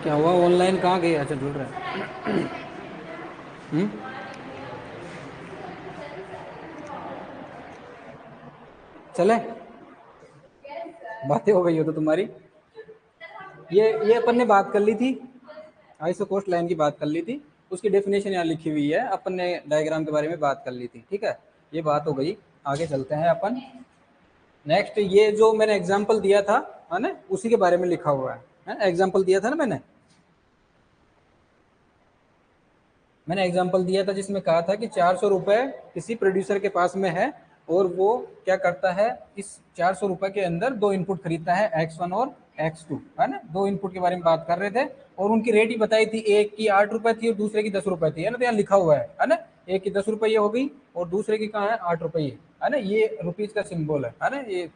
क्या हुआ, ऑनलाइन कहाँ गए? अच्छा, जुड़ रहा है। हम्म? चले, बातें हो गई हो तो तुम्हारी। ये अपन ने बात कर ली थी, आइसो कोस्ट लाइन की बात कर ली थी। उसकी डेफिनेशन यहाँ लिखी हुई है, अपन ने डायग्राम के बारे में बात कर ली थी। ठीक है, ये बात हो गई। आगे चलते हैं अपन। नेक्स्ट, ये जो मैंने एग्जाम्पल दिया था, है ना, उसी के बारे में लिखा हुआ है। एग्जाम्पल दिया था ना मैंने एग्जाम्पल दिया था जिसमें कहा था कि 400 रुपए किसी प्रोड्यूसर के पास में है, और वो क्या करता है, इस 400 रुपए के अंदर दो इनपुट खरीदता है, X1 और X2, है ना। दो इनपुट के बारे में बात कर रहे थे, और उनकी रेट ही बताई थी। एक की 8 रुपए थी और दूसरे की 10 रुपए थी, है ना। तो यहाँ लिखा हुआ है ना, एक की 10 रुपये हो गई और दूसरे की कहाँ है, 8 रुपये, है ना। ये रुपीज का सिंबल है ना ये,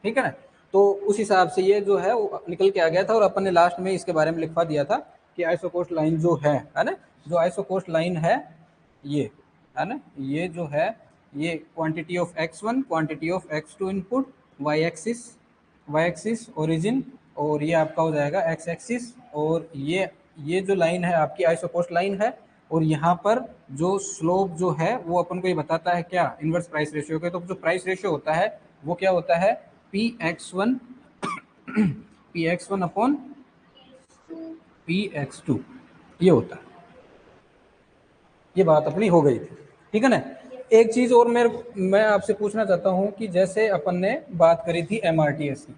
ठीक है ना। तो उस हिसाब से ये जो है वो निकल के आ गया था, और अपन ने लास्ट में इसके बारे में लिखवा दिया था कि आइसोकोस्ट लाइन जो है ना, जो आइसोकोस्ट लाइन है ये, है ना, ये जो है, ये quantity of X1, quantity of X2 input, Y axis origin, और ये आपका हो जाएगा एक्स एक्सिस, और ये जो लाइन है आपकी आइसोकोस्ट लाइन है। और यहाँ पर जो स्लोप जो है वो अपन को ये बताता है क्या, इनवर्स प्राइस रेशियो के। तो जो प्राइस रेशियो होता है वो क्या होता है, Px1 Px1 अपॉन Px2, ये होता है। ये बात अपनी हो गई थी, ठीक है ना। एक चीज और मैं आपसे पूछना चाहता हूं कि जैसे अपन ने बात करी थी MRTS की,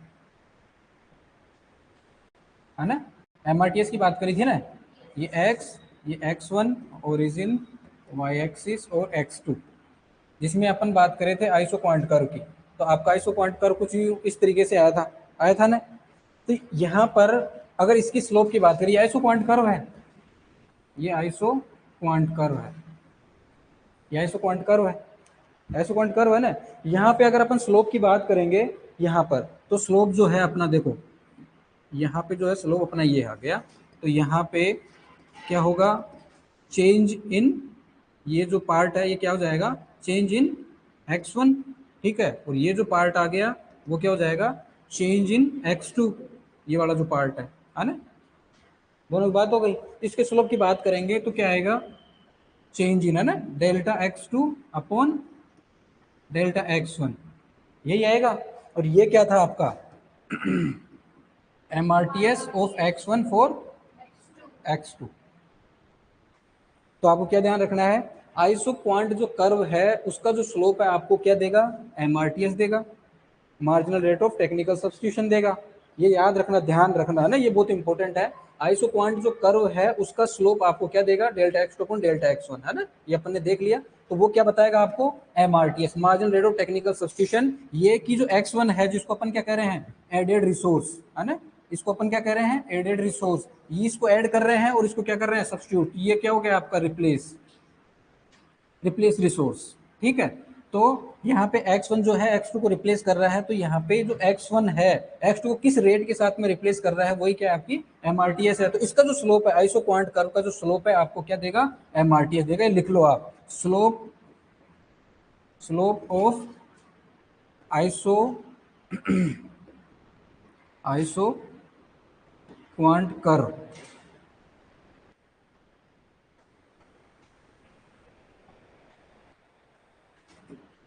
है ना, MRTS की बात करी थी ना, ये X1 ओरिजिन, वाई एक्सिस और X2, जिसमें अपन बात करे थे आइसो क्वांट कर्व की। तो आपका आइसो क्वांट कर्व कुछ इस तरीके से आया था ना। तो यहाँ पर अगर इसकी स्लोप की बात करिए, आइसो क्वांट कर्व है, ये आइसो क्वांट कर्व है, ये आइसो क्वांट कर्व है, आइसो क्वांट कर्व है ना। यहाँ पे अगर अपन स्लोप की बात करेंगे यहाँ पर, तो स्लोप जो है अपना देखो, यहाँ पे जो है स्लोप अपना ये आ गया। तो यहाँ पे क्या होगा, चेंज इन, ये जो पार्ट है ये क्या हो जाएगा, चेंज इन X1, ठीक है। और ये जो पार्ट आ गया वो क्या हो जाएगा, चेंज इन X2, ये वाला जो पार्ट है ना। दोनों की बात हो गई। इसके स्लोप की बात करेंगे तो क्या आएगा, चेंज इन, है ना, delta X2 upon delta X1, यही आएगा। और ये क्या था आपका, MRTS of X1 for X2। तो आपको क्या ध्यान रखना है, आइसो क्वांट जो कर्व है उसका जो स्लोप है आपको क्या देगा, MRTS देगा, marginal rate of technical substitution देगा। ये याद रखना, ध्यान रखना है ना, ये बहुत इंपॉर्टेंट है। आइसो क्वांट जो कर्व है उसका स्लोप आपको क्या देगा, delta X2 upon delta X1, है ना, ये अपन ने देख लिया। तो वो क्या बताएगा आपको, MRTS, marginal rate of technical substitution. ये की जो X1 है जिसको अपन क्या कह रहे हैं, एडेड रिसोर्स, है ना, इसको अपन क्या कह रहे हैं, एडेड रिसोर्स। ये इसको ऐड कर रहे हैं और इसको क्या कर रहे हैं, सब्स्टिट्यूट। ये क्या हो गया आपका, रिप्लेस रिसोर्स, ठीक है। तो यहाँ पे X1 जो है X2 को रिप्लेस कर रहा है, तो यहाँ पे जो X1 है X2 को किस रेट के साथ में रिप्लेस कर रहा है, वही क्या आपकी MRTS है। तो इसका जो स्लोप है, आइसो क्वांट कर्व का जो स्लोप है आपको क्या देगा, MRTS देगा। लिख लो आप, slope of iso isoquant curve,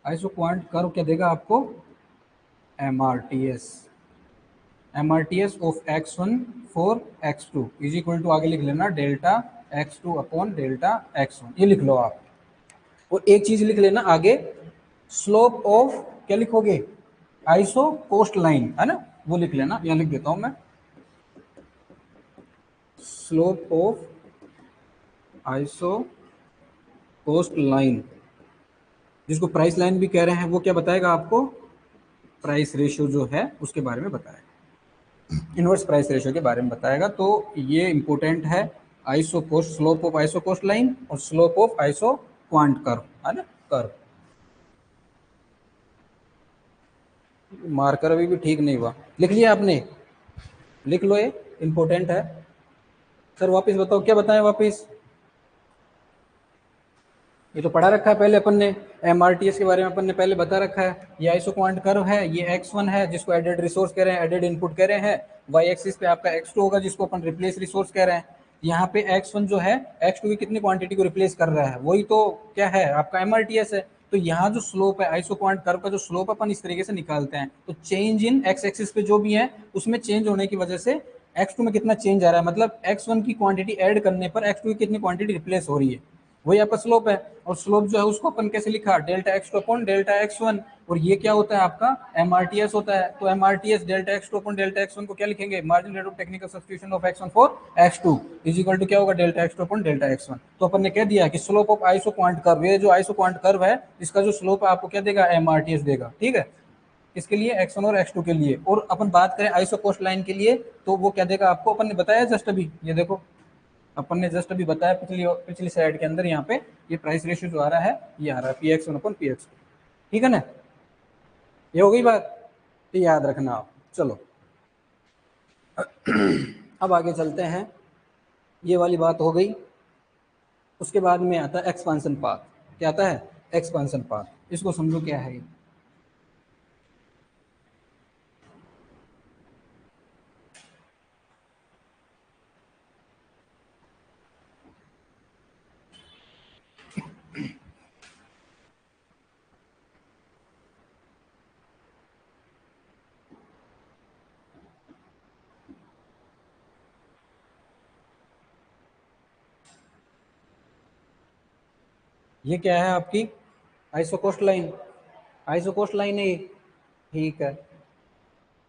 isoquant curve क्या देगा आपको, MRTS, MRTS of X1 for X2 is equal to, आगे लिख लेना, delta X2 upon delta X1, ये लिख लो आप। और एक चीज लिख लेना आगे, स्लोप ऑफ, क्या लिखोगे, आइसो कोस्ट लाइन, है ना, वो लिख लेना, यहाँ लिख देता हूं मैं, slope of isocost line, जिसको प्राइस लाइन भी कह रहे हैं, वो क्या बताएगा आपको, प्राइस रेशियो जो है उसके बारे में बताएगा, इनवर्स प्राइस रेशियो के बारे में बताएगा। तो ये इंपॉर्टेंट है, isocost, slope of isocost line और slope of isoquant curve, है ना, कर्व। मार्कर अभी भी ठीक नहीं हुआ, लिख लिया आपने, लिख लो, ये इंपॉर्टेंट है। सर वापस बताओ, क्या बताएं वापस, ये तो पढ़ा रखा है पहले अपन ने, एमआरटीएस के बारे में अपन ने पहले बता रखा है। ये आइसो क्वांट कर्व है, ये x1 है जिसको एडेड रिसोर्स कह रहे हैं, एडेड इनपुट कह रहे हैं। y एक्सिस पे आपका x2 होगा जिसको अपन रिप्लेस रिसोर्स कह रहे हैं। यहाँ पे x1 जो है x2 की कितनी क्वांटिटी को रिप्लेस कर रहा है, वही तो क्या है आपका एमआरटीएस है। तो यहाँ जो स्लोप है आइसो क्वांट कर्व का, जो स्लोप अपन इस तरीके से निकालते हैं, तो चेंज इन x एक्सिस पे जो भी है उसमें चेंज होने की वजह से x2 में कितना चेंज आ रहा है, मतलब x1 की क्वांटिटी ऐड करने पर x2 की कितनी क्वांटिटी रिप्लेस हो रही है, वही आपका स्लोप है। और स्लोप जो है उसको अपन कैसे लिखा, delta X two upon delta X one, और ये क्या होता है आपका एमआरटीएस होता है। तो MRTS delta X two upon delta X one को क्या लिखेंगे, margin rate of technical substitution of X one for X two is equal to क्या होगा, delta X two upon delta X one. तो अपन ने कह दिया कि slope of isoquant curve, ये जो आइसो क्वांट कर्व है इसका जो स्लोप है आपको क्या देगा, एमआरटीएस देगा। ठीक है, इसके लिए x1 और x2 के लिए। और अपन बात करें आइसो कोस्ट लाइन के लिए तो वो क्या देगा आपको, अपन ने बताया जस्ट अभी, ये देखो अपन ने जस्ट अभी बताया पिछली पिछली स्लाइड के अंदर, यहाँ पे ये प्राइस रेशियो जो आ रहा है ये आ रहा है px1 अपन px2। ठीक है ना, ये हो गई बात, तो याद रखना आप। चलो अब आगे चलते हैं, ये वाली बात हो गई। उसके बाद में आता है एक्सपांसन पाथ। क्या आता है, एक्सपांसन पाथ, इसको समझो क्या है। ये क्या है आपकी आइसोकोस्ट लाइन, आइसोकोस्ट लाइन है ये। ठीक है,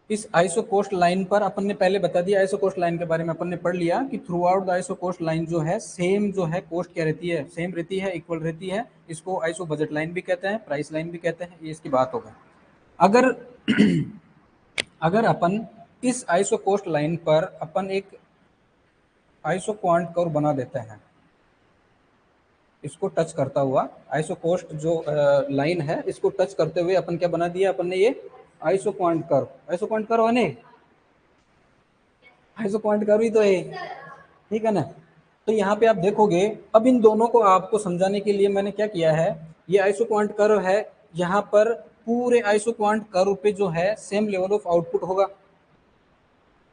इस आइसोकोस्ट लाइन पर अपन ने पहले बता दिया, आइसोकोस्ट लाइन के बारे में अपन ने पढ़ लिया कि थ्रू आउट द आइसोकोस्ट लाइन जो है सेम जो है कोस्ट क्या रहती है, सेम रहती है, इक्वल रहती है। इसको आइसो बजट लाइन भी कहते हैं, प्राइस लाइन भी कहते हैं, ये इसकी बात होगा। अगर अगर अपन इस आइसोकोस्ट लाइन पर अपन एक आइसो क्वांट कर्व बना देते हैं, इसको टच करता हुआ आइसोकोस्ट जो लाइन है इसको टच करते हुए अपन क्या बना दिया, अपन ने ये iso quant curve, isoquant curve है, आइसो क्वांट कर्व ही तो है। ठीक है ना, तो यहाँ पे आप देखोगे, अब इन दोनों को आपको समझाने के लिए मैंने क्या किया है, ये आइसो क्वांट कर्व है, यहाँ पर पूरे आइसो क्वांट कर्व पे जो है सेम लेवल ऑफ आउटपुट होगा।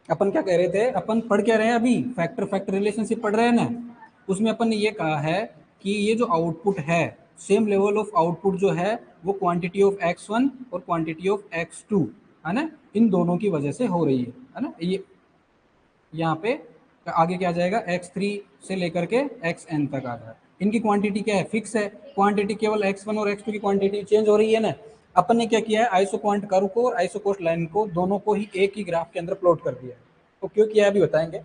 अपन क्या कह रहे थे, अपन पढ़ क्या रहे हैं अभी, फैक्टर फैक्टर रिलेशनशिप पढ़ रहे हैं ना, उसमें अपन ने ये कहा है कि ये जो आउटपुट है, सेम लेवल ऑफ आउटपुट जो है वो क्वांटिटी ऑफ x1 और क्वांटिटी ऑफ x2 है ना, इन दोनों की वजह से हो रही है ना। ये यहाँ पे आगे क्या आ जाएगा, x3 से लेकर के xn तक आ जाएगा। इनकी क्वांटिटी क्या है, फिक्स है, क्वांटिटी केवल x1 और x2 की क्वांटिटी चेंज हो रही है ना। अपन ने क्या किया है, आइसो क्वांट कर्व को और आइसोकोस्ट लाइन को दोनों को ही एक ही ग्राफ के अंदर प्लॉट कर दिया है। तो क्यों किया है अभी बताएंगे।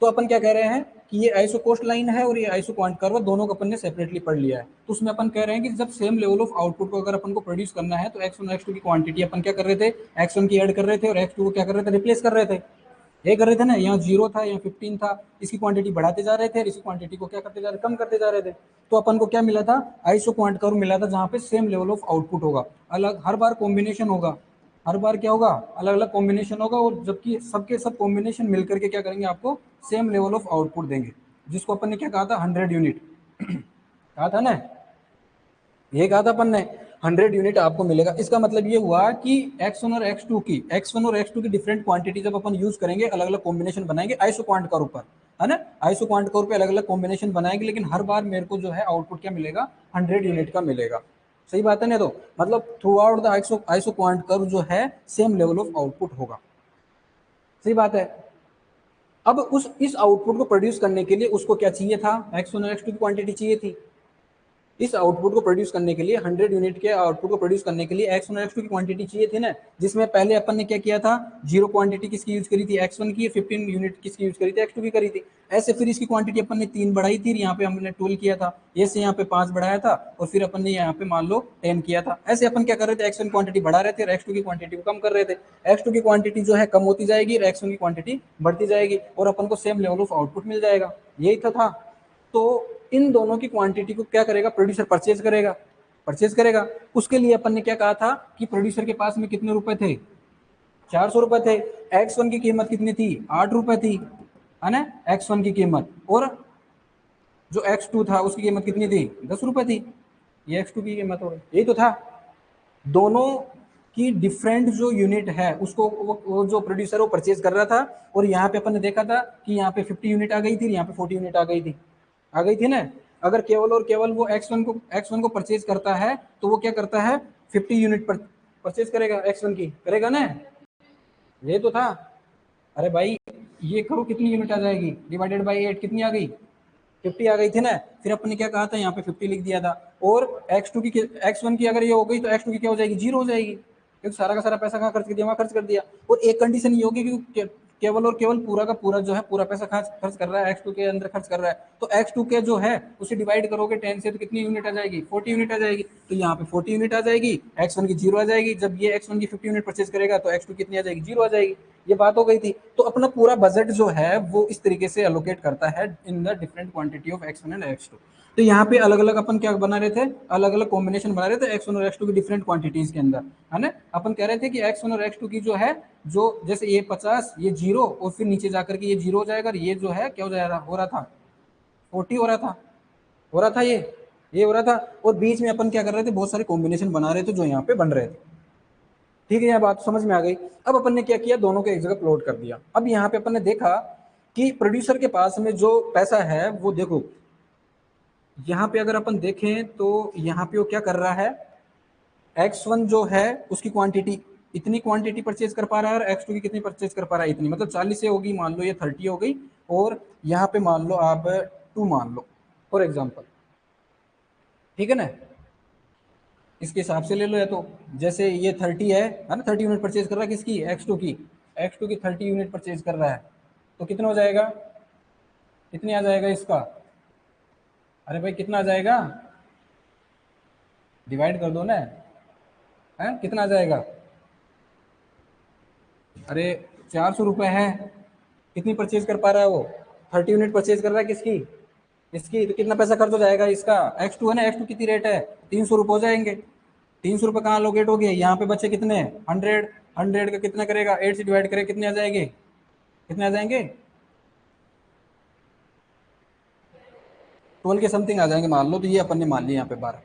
तो अपन क्या कह रहे हैं कि ये आइसोकोस्ट लाइन है और ये आइसो क्वांट कर्व, दोनों को अपन ने सेपरेटली पढ़ लिया है। तो उसमें अपन कह रहे हैं कि जब सेम लेवल ऑफ आउटपुट को अगर अपन को प्रोड्यूस करना है तो x1 और x2 की क्वांटिटी अपन क्या कर रहे थे, x1 की ऐड कर रहे थे और x2 को क्या कर रहे थे, रिप्लेस कर रहे थे। ये कर रहे थे ना, यहाँ 0 था, यहाँ 15 था, इसकी क्वांटिटी बढ़ाते जा रहे थे और इसी क्वांटिटी को क्या करते जा रहे, कम करते जा रहे थे। तो अपन को क्या मिला था, आइसो क्वांट कर्व मिला था, जहाँ पे सेम लेवल ऑफ आउटपुट होगा, अलग हर बार कॉम्बिनेशन होगा, हर बार क्या होगा, अलग अलग कॉम्बिनेशन होगा, और जबकि सबके सब कॉम्बिनेशन मिलकर के क्या करेंगे, आपको सेम लेवल ऑफ आउटपुट देंगे, जिसको अपन ने क्या कहा था, 100 यूनिट कहा था ना, ये कहा था अपन ने 100 यूनिट आपको मिलेगा। इसका मतलब ये हुआ कि x1 और x2 की डिफरेंट क्वांटिटी जब अपन यूज करेंगे, अलग अलग कॉम्बिनेशन बनाएंगे आइसो क्वांट कर्व पर, है ना, आइसो क्वांट कर्व पे अलग अलग कॉम्बिनेशन बनाएंगे, लेकिन हर बार मेरे को जो है आउटपुट क्या मिलेगा, 100 यूनिट का मिलेगा। सही बात है ना, तो मतलब through out the iso quant curve जो है सेम लेवल ऑफ आउटपुट होगा। सही बात है। अब उस इस आउटपुट को प्रोड्यूस करने के लिए उसको क्या चाहिए था, x1 और x2 की क्वांटिटी चाहिए थी। इस आउटपुट को प्रोड्यूस करने के लिए 100 यूनिट के आउटपुट को प्रोड्यूस करने के लिए x1 और x2 की क्वांटिटी चाहिए थी ना, जिसमें पहले अपन ने क्या किया था, जीरो क्वांटिटी किसकी यूज करी थी, x1 की, 15 यूनिट किसकी यूज करी थी, x2 की करी थी। ऐसे फिर इसकी क्वांटिटी अपन ने 3 बढ़ाई थी, यहाँ पे हमने 12 किया था, ये से यहाँ पे 5 बढ़ाया था, और फिर अपन ने यहाँ पे मान लो 10 किया था। ऐसे अपन क्या कर रहे थे, x1 क्वांटिटी बढ़ा रहे थे और x2 की क्वांटिटी को कम कर रहे थे। x2 की क्वांटिटी जो है कम होती जाएगी और x1 की क्वांटिटी बढ़ती जाएगी, और अपन को सेम लेवल ऑफ आउटपुट मिल जाएगा। यही था। तो इन दोनों की क्वांटिटी को क्या करेगा, प्रोड्यूसर परचेज करेगा। उसके लिए अपन ने क्या कहा था कि प्रोड्यूसर के पास में कितने रुपए थे, 400 रुपए थे। x1 की कीमत कितनी थी, 8 रुपए थी, है ना, x1 की कीमत, और जो x2 था उसकी कीमत कितनी थी, 10 रुपए थी, ये x2 की कीमत हो गई, यही तो था। दोनों की डिफरेंट जो यूनिट है उसको वो जो प्रोड्यूसर वो परचेज कर रहा था, और यहाँ पे अपन ने देखा था कि यहाँ पे 50 यूनिट आ गई थी, यहाँ पे 40 यूनिट आ गई थी ना। अगर केवल और केवल वो x1 को परचेज करता है तो वो क्या करता है, 50 यूनिट पर परचेज करेगा, x1 की करेगा ना, ये तो था। अरे भाई ये करो, कितनी यूनिट आ जाएगी, डिवाइडेड बाई 8 कितनी आ गई, 50 आ गई थी ना। फिर अपन ने क्या कहा था, यहाँ पे 50 लिख दिया था। और x1 की अगर ये हो गई तो x2 की क्या हो जाएगी, 0 हो जाएगी, क्योंकि सारा का सारा पैसा कहाँ खर्च कर दिया, वहां खर्च कर दिया। और एक कंडीशन ये होगी कि केवल और केवल पूरा का पूरा जो है पूरा पैसा खर्च कर रहा है, x2 के अंदर खर्च कर रहा है, तो x2 के जो है उसे डिवाइड करोगे 10 से तो कितनी यूनिट आ जाएगी, 40 यूनिट आ जाएगी। तो यहाँ पे 40 यूनिट आ जाएगी, x1 की 0 आ जाएगी। जब ये x1 की 50 यूनिट परचेज करेगा तो x2 कितनी आ जाएगी, 0 आ जाएगी। ये बात हो गई थी। तो अपना पूरा बजट जो है वो इस तरीके से एलोकेट करता है in the different quantity of x1 and x2। तो यहाँ पे अलग अलग अपन क्या बना रहे थे, अलग अलग कॉम्बिनेशन बना रहे थे x1 और x2 की डिफरेंट क्वांटिटीज के अंदर, है ना। अपन कह रहे थे कि x1 और x2 की जो है, जो जैसे ये 50 ये 0 और फिर नीचे जाकर के ये 0 हो जाएगा, और ये जो है क्या हो रहा था 40 हो रहा था ये हो रहा था। और बीच में अपन क्या कर रहे थे, बहुत सारे कॉम्बिनेशन बना रहे थे जो यहाँ पे बन रहे थे। ठीक है, यह बात समझ में आ गई। अब अपन ने क्या किया, दोनों को एक जगह प्लॉट कर दिया। अब यहाँ पे अपन ने देखा कि प्रोड्यूसर के पास में जो पैसा है वो देखो, यहाँ पे अगर अपन देखें तो यहाँ पे वो क्या कर रहा है, x1 जो है उसकी क्वांटिटी, इतनी क्वांटिटी परचेज कर पा रहा है, और x2 की कितनी परचेज कर पा रहा है, इतनी, मतलब 40 से होगी मान लो, ये 30 हो गई, और यहाँ पे मान लो आप 2 मान लो फॉर एग्जाम्पल, ठीक है ना। इसके हिसाब से ले लो, या तो जैसे ये 30 है ना, 30 यूनिट परचेज कर रहा है किसकी, x2 की 30 यूनिट परचेज कर रहा है, तो कितना हो जाएगा, कितनी आ जाएगा इसका, अरे भाई कितना आ जाएगा, डिवाइड कर दो ना, है कितना आ जाएगा, अरे 400 रुपये है, कितनी परचेज कर पा रहा है वो, 30 यूनिट परचेज कर रहा है किसकी, इसकी, तो कितना पैसा खर्च हो जाएगा इसका, x2 है ना, x2 कितनी रेट है, 300 रुपये हो जाएंगे। 300 रुपये कहाँ लोकेट हो गए, यहाँ पे बच्चे कितने, 100, 100 का कितना करेगा, 8 से डिवाइड करे कितने आ जाएंगे, कितने आ जाएंगे, 12 के समथिंग आ जाएंगे मान लो। तो ये अपन ने मान लिया यहाँ पे 12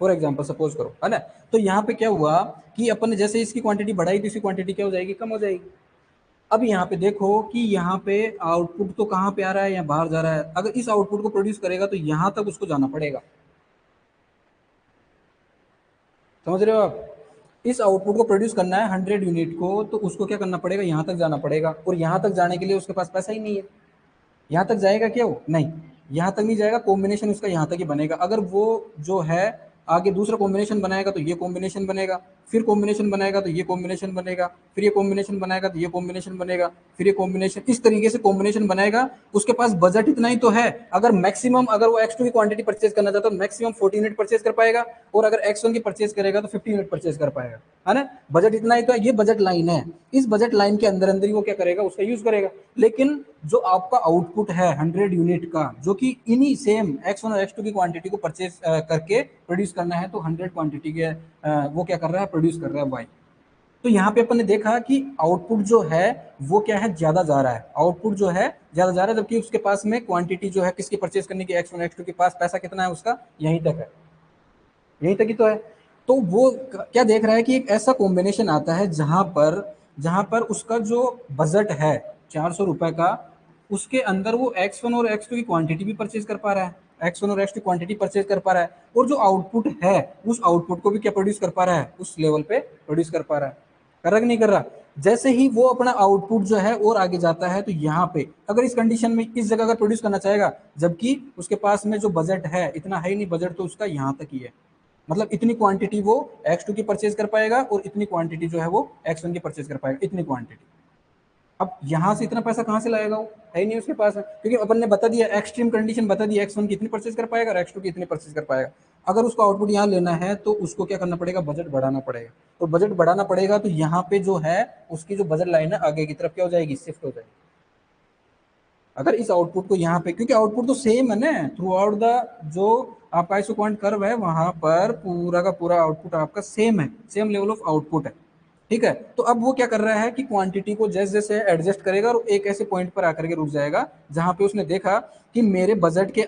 फॉर एग्जाम्पल सपोज करो, है ना। तो यहाँ पे क्या हुआ कि अपन ने जैसे इसकी क्वांटिटी बढ़ाई तो इसकी क्वांटिटी क्या हो जाएगी, कम हो जाएगी। अब यहाँ पे देखो कि यहाँ पे आउटपुट तो कहाँ पे आ रहा है, या बाहर जा रहा है। अगर इस आउटपुट को प्रोड्यूस करेगा तो यहाँ तक उसको जाना पड़ेगा, समझ रहे हो आप। इस आउटपुट को प्रोड्यूस करना है 100 यूनिट को, तो उसको क्या करना पड़ेगा, यहाँ तक जाना पड़ेगा, और यहाँ तक जाने के लिए उसके पास पैसा ही नहीं है। यहाँ तक जाएगा क्या वो, नहीं, यहाँ तक नहीं जाएगा, कॉम्बिनेशन उसका यहाँ तक ही बनेगा। अगर वो जो है आगे दूसरा कॉम्बिनेशन बनाएगा तो ये कॉम्बिनेशन बनेगा, फिर कॉम्बिनेशन बनाएगा तो ये कॉम्बिनेशन बनेगा, फिर ये कॉम्बिनेशन बनाएगा तो ये कॉम्बिनेशन बनेगा, फिर ये कॉम्बिनेशन, इस तरीके से कॉम्बिनेशन बनाएगा। उसके पास बजट इतना ही तो है। अगर मैक्सिमम, अगर वो x2 की क्वांटिटी परचेज करना चाहता है तो मैक्सिमम 40 यूनिट परचेज कर पाएगा, और अगर x1 की परचेज करेगा तो 50 यूनिट परचेज कर पाएगा, है ना। बजट इतना ही तो है, ये बजट लाइन है। इस बजट लाइन के अंदर अंदर ही वो क्या करेगा, उसका यूज करेगा। लेकिन जो आपका आउटपुट है 100 यूनिट का, जो कि इन्हीं सेम x1 और x2 की क्वांटिटी को परचेज करके प्रोड्यूस करना है, तो 100 क्वांटिटी के वो क्या कर रहा है, प्रोड्यूस कर रहा है y। तो यहाँ पे अपन ने देखा कि आउटपुट जो है वो क्या है, ज्यादा जा रहा है, आउटपुट जो है ज्यादा जा रहा है, जबकि उसके पास में क्वांटिटी जो है किसकी परचेज करने की, x1 x2 के पास पैसा कितना है उसका, यहीं तक है, यहीं तक ही तो है। तो वो क्या देख रहा है कि एक ऐसा कॉम्बिनेशन आता है जहां पर उसका जो बजट है 400 रुपए का, उसके अंदर वो x1 और x2 की क्वांटिटी भी परचेज कर पा रहा है, x1 और x2 की क्वांटिटी परचेज कर पा रहा है, और जो आउटपुट है उस आउटपुट को भी क्या प्रोड्यूस कर पा रहा है, उस लेवल पे प्रोड्यूस कर पा रहा है। कर रहा कि नहीं कर रहा। जैसे ही वो अपना आउटपुट जो है और आगे जाता है, तो यहाँ पे अगर इस कंडीशन में इस जगह अगर प्रोड्यूस करना चाहेगा, जबकि उसके पास में जो बजट है इतना है ही नहीं, बजट तो उसका यहाँ तक ही है, मतलब इतनी क्वांटिटी वो x2 की परचेज कर पाएगा, और इतनी क्वांटिटी जो है वो x1 की परचेज कर पाएगा, इतनी क्वांटिटी। अब यहां से इतना पैसा कहां से लाएगा, वो है ही नहीं उसके पास है, क्योंकि अपन ने बता दिया, एक्सट्रीम कंडीशन बता दी, x1 की इतनी परचेज कर पाएगा और x2 की इतनी परचेज कर पाएगा। अगर उसको आउटपुट यहाँ लेना है तो उसको क्या करना पड़ेगा, बजट बढ़ाना पड़ेगा। तो बजट बढ़ाना पड़ेगा, तो यहाँ पे जो है उसकी जो बजट लाइन है आगे की तरफ क्या हो जाएगी, शिफ्ट हो जाएगी। अगर इस आउटपुट को यहाँ पे, क्योंकि आउटपुट तो सेम है ना थ्रू आउट द, जो आपका आइसोक्वांट कर्व है वहां पर पूरा का पूरा आउटपुट आपका सेम है, सेम लेवल ऑफ आउटपुट है। ठीक है। तो अब वो क्या कर रहा है कि क्वांटिटी को जैसे जैसे एडजस्ट करेगा और एक ऐसे पॉइंट पर आकर के रुक जाएगा जहां पे उसने देखा कि मेरे बजट के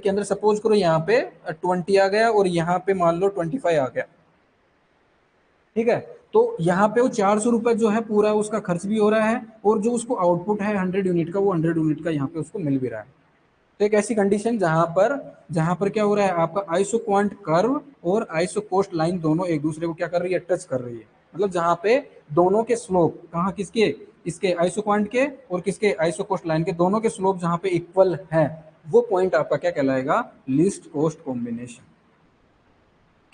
अंदर सपोज करो यहाँ पे 20 आ गया और यहाँ पे मान लो 25 आ गया। ठीक है। तो यहाँ पे वो 400 रुपए जो है पूरा उसका खर्च भी हो रहा है और जो उसको आउटपुट है 100 यूनिट का, वो 100 यूनिट का यहाँ पे उसको मिल भी रहा है। तो एक ऐसी कंडीशन जहां पर क्या हो रहा है, आपका आइसो क्वांट कर्व और आइसो कोस्ट लाइन दोनों एक दूसरे को क्या कर रही है, टच कर रही है। मतलब जहां पे दोनों के स्लोप कहाँ किसके, इसके आइसो क्वांट के और किसके आइसो कोस्ट लाइन के, दोनों के स्लोप जहां पे इक्वल है, वो पॉइंट आपका क्या कहलाएगा, लीस्ट कोस्ट कॉम्बिनेशन।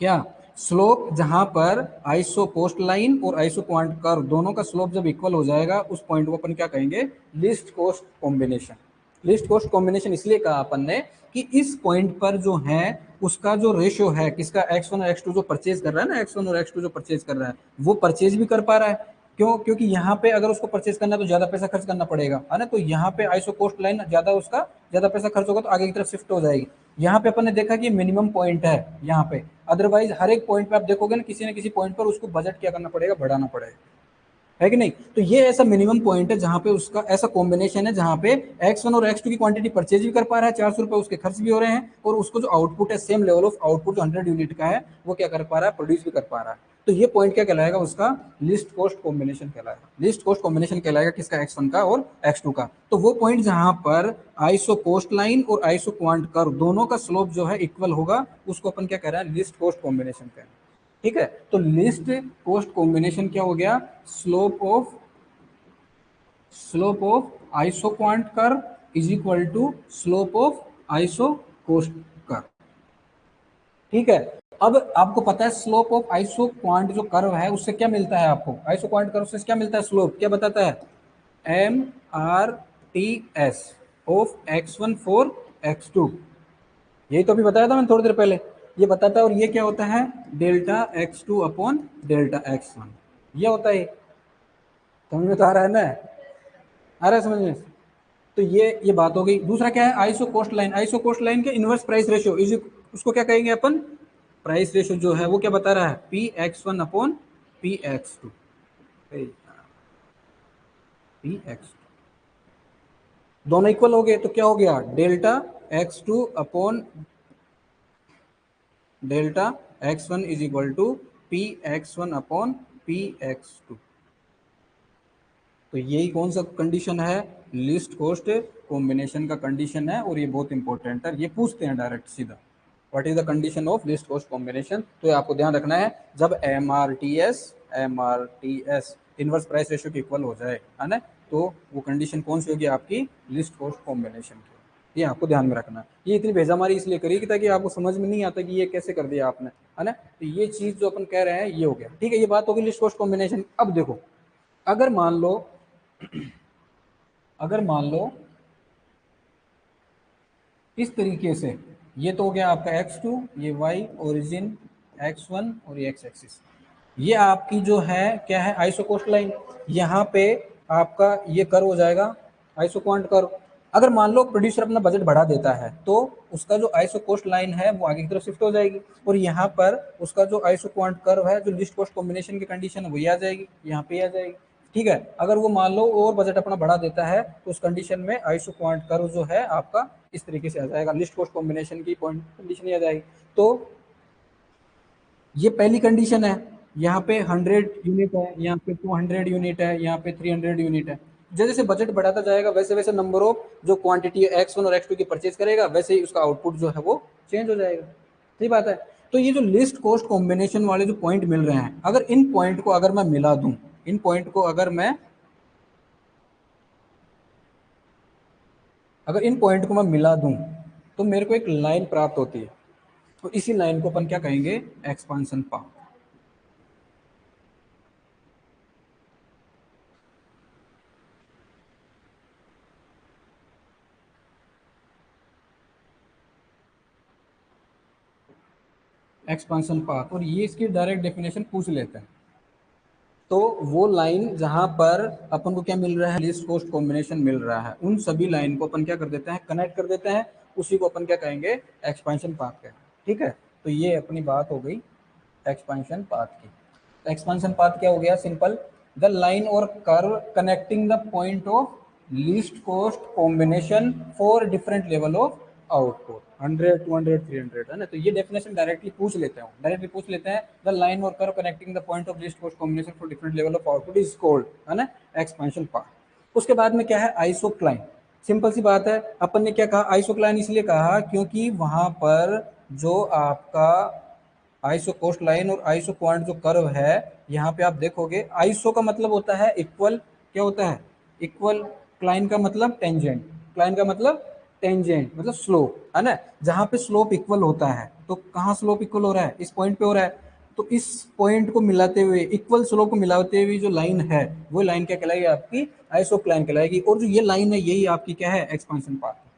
क्या, स्लोप जहां पर आइसो कोस्ट लाइन और आइसो क्वांट कर्व दोनों का स्लोप जब इक्वल हो जाएगा, उस पॉइंट को अपन क्या कहेंगे, least cost combination. Least cost combination इसलिए कहा अपन ने कि इस पॉइंट पर जो है उसका जो रेशियो है किसका, x1 और x2 जो परचेज कर रहा है ना, x1 और x2 जो परचेज कर रहा है वो परचेज भी कर पा रहा है। क्यों, क्योंकि यहाँ पे अगर उसको परचेज करना है तो ज्यादा पैसा खर्च करना पड़ेगा, है ना। तो यहाँ पे आइसो कोस्ट लाइन ज्यादा, उसका ज्यादा पैसा खर्च होगा तो आगे की तरफ शिफ्ट हो जाएगी। यहाँ पे अपन ने देखा कि मिनिमम पॉइंट है यहाँ पे, अदरवाइज हर एक पॉइंट पे आप देखोगे ना किसी पॉइंट पर उसको बजट क्या करना पड़ेगा, बढ़ाना पड़ेगा, है कि नहीं। तो ये ऐसा मिनिमम पॉइंट है जहां पे उसका ऐसा कॉम्बिनेशन है जहां पे x1 और x2 की क्वांटिटी परचेज भी कर पा रहा है, 400 रुपए उसके खर्च भी हो रहे हैं, और उसको जो आउटपुट है, सेम लेवल ऑफ आउटपुट जो 100 यूनिट का है, वो क्या कर पा रहा है, प्रोड्यूस भी कर पा रहा है। तो ये पॉइंट क्या कहलाएगा, उसका लिस्ट कॉस्ट कॉम्बिनेशन कहलाएगा। लिस्ट कॉस्ट कॉम्बिनेशन कहलाएगा किसका, x1 का और x2 का। तो वो पॉइंट जहां पर आइसो कोस्ट लाइन और आइसो क्वांट कर्व दोनों का स्लोप जो है इक्वल होगा, उसको अपन क्या कह रहे हैं, लिस्ट कॉस्ट कॉम्बिनेशन कह रहे हैं। ठीक है। तो लिस्ट कोस्ट कॉम्बिनेशन क्या हो गया, slope of isoquant curve is equal to slope of isocost curve. ठीक है। अब आपको पता है स्लोप ऑफ आइसो क्वांट जो कर्व है उससे क्या मिलता है, आपको आइसो क्वांट कर्व से क्या मिलता है, स्लोप क्या बताता है, MRTS of x1 for x2। यही तो अभी बताया था मैंने थोड़ी देर पहले, ये बताता है। और ये क्या होता है, delta x2 upon delta x1, ये होता है। समझ में तो आ रहा है ना, आ रहा है समझ में। तो ये बात हो गई। दूसरा क्या है, isocost line. Isocost line के इनवर्स प्राइस रेशियो इज, उसको क्या कहेंगे अपन, प्राइस रेशियो जो है वो क्या बता रहा है, Px1 अपॉन Px2, Px2 दोनों इक्वल हो गए तो क्या हो गया, delta x2 upon delta x1 is equal to Px1 upon Px2। तो यही कौन सा कंडीशन है, लिस्ट कॉस्ट कॉम्बिनेशन का कंडीशन है, और ये बहुत इंपॉर्टेंट है, ये पूछते हैं डायरेक्ट सीधा, what is the condition of least cost combination. तो ये आपको ध्यान रखना है, जब M R T S inverse price ratio के इक्वल हो जाए, है ना, तो वो कंडीशन कौन सी होगी, आपकी लिस्ट कॉस्ट कॉम्बिनेशन की। ये आपको ध्यान में रखना है। ये इतनी भेजामारी इसलिए करी कि ताकि आपको समझ में नहीं आता कि ये कैसे कर दिया आपने, है ना। तो ये चीज जो अपन कह रहे हैं ये हो गया। ठीक है, ये बात होगी लिस्ट कॉस्ट कॉम्बिनेशन। अब देखो, अगर मान लो अगर मान लो इस तरीके से, ये तो हो गया आपका x2, ये y ओरिजिन, x1 और ये x एक्सिस, ये आपकी जो है क्या है, आइसो कोस्ट लाइन। यहाँ पे आपका ये कर्व हो जाएगा, आइसो क्वांट कर्व। अगर मान लो प्रोड्यूसर अपना बजट बढ़ा देता है तो उसका जो आइसो कोस्ट लाइन है वो आगे की तरफ शिफ्ट हो जाएगी, और यहाँ पर उसका जो आइसो क्वांट कर्व है, जो लिस्ट कॉस्ट कॉम्बिनेशन की कंडीशन है, वही आ जाएगी, यहाँ पे आ जाएगी। ठीक है। अगर वो मान लो और बजट अपना बढ़ा देता है तो उस कंडीशन में आइसो क्वांट कर्व जो है आपका इस तरीके से आ जाएगा, लिस्ट कॉस्ट कॉम्बिनेशन की पॉइंट कंडीशन ही आ जाएगी। तो ये पहली कंडीशन है, यहाँ पे 100 यूनिट है, यहाँ पे 200 यूनिट है, यहाँ पे 300 यूनिट है। जैसे जैसे बजट बढ़ाता जाएगा वैसे वैसे नंबर ऑफ जो क्वांटिटी x1 और x2 की परचेज करेगा, वैसे ही उसका आउटपुट जो है वो चेंज हो जाएगा। सही बात है। तो ये जो लिस्ट कॉस्ट कॉम्बिनेशन वाले जो पॉइंट मिल रहे हैं, अगर इन पॉइंट को अगर मैं मिला दूं, इन पॉइंट को अगर इन पॉइंट को मैं मिला दूं तो मेरे को एक लाइन प्राप्त होती है। तो इसी लाइन को अपन क्या कहेंगे, एक्सपांशन पाथ। एक्सपांशन पाथ, और ये इसकी डायरेक्ट डेफिनेशन पूछ लेते हैं। तो वो लाइन जहां पर अपन को क्या मिल रहा है, लिस्ट कॉस्ट कॉम्बिनेशन मिल रहा है, उन सभी लाइन को अपन क्या कर देते हैं, कनेक्ट कर देते हैं। उसी को अपन क्या कहेंगे, एक्सपेंशन पाथ कहेंगे। ठीक है। तो ये अपनी बात हो गई एक्सपेंशन पाथ की। तो एक्सपेंशन पाथ क्या हो गया, सिंपल, द लाइन और curve connecting the point of least cost combination for different level of output, 100, 200, 300, है ना। तो ये डेफिनेशन डायरेक्टली पूछ लेते हैं, द लाइन और curve connecting the point of least cost combination for different level of output is called, है ना, एक्सपेंशन पाथ। उसके बाद में क्या है, आइसोक्लाइन। सिंपल सी बात है, अपन ने क्या कहा, आइसोक्लाइन इसलिए कहा क्योंकि वहां पर जो आपका आइसो कोस्ट लाइन और आइसो पॉइंट जो कर्व है, यहाँ पे आप देखोगे आइसो का मतलब होता है इक्वल, क्या होता है, इक्वल। क्लाइन का मतलब टेंजेंट, क्लाइन का मतलब टेंजेंट मतलब स्लोप, है ना। जहां पे स्लोप इक्वल होता है, तो कहाँ स्लोप इक्वल हो रहा है, इस पॉइंट पे हो रहा है। तो इस पॉइंट को मिलाते हुए, इक्वल स्लोप को मिलाते हुए जो लाइन है, वो लाइन क्या कहलाएगी, आपकी आइसोक्लाइन कहलाएगी। और जो ये लाइन है, यही आपकी क्या है, एक्सपेंशन पाथ है।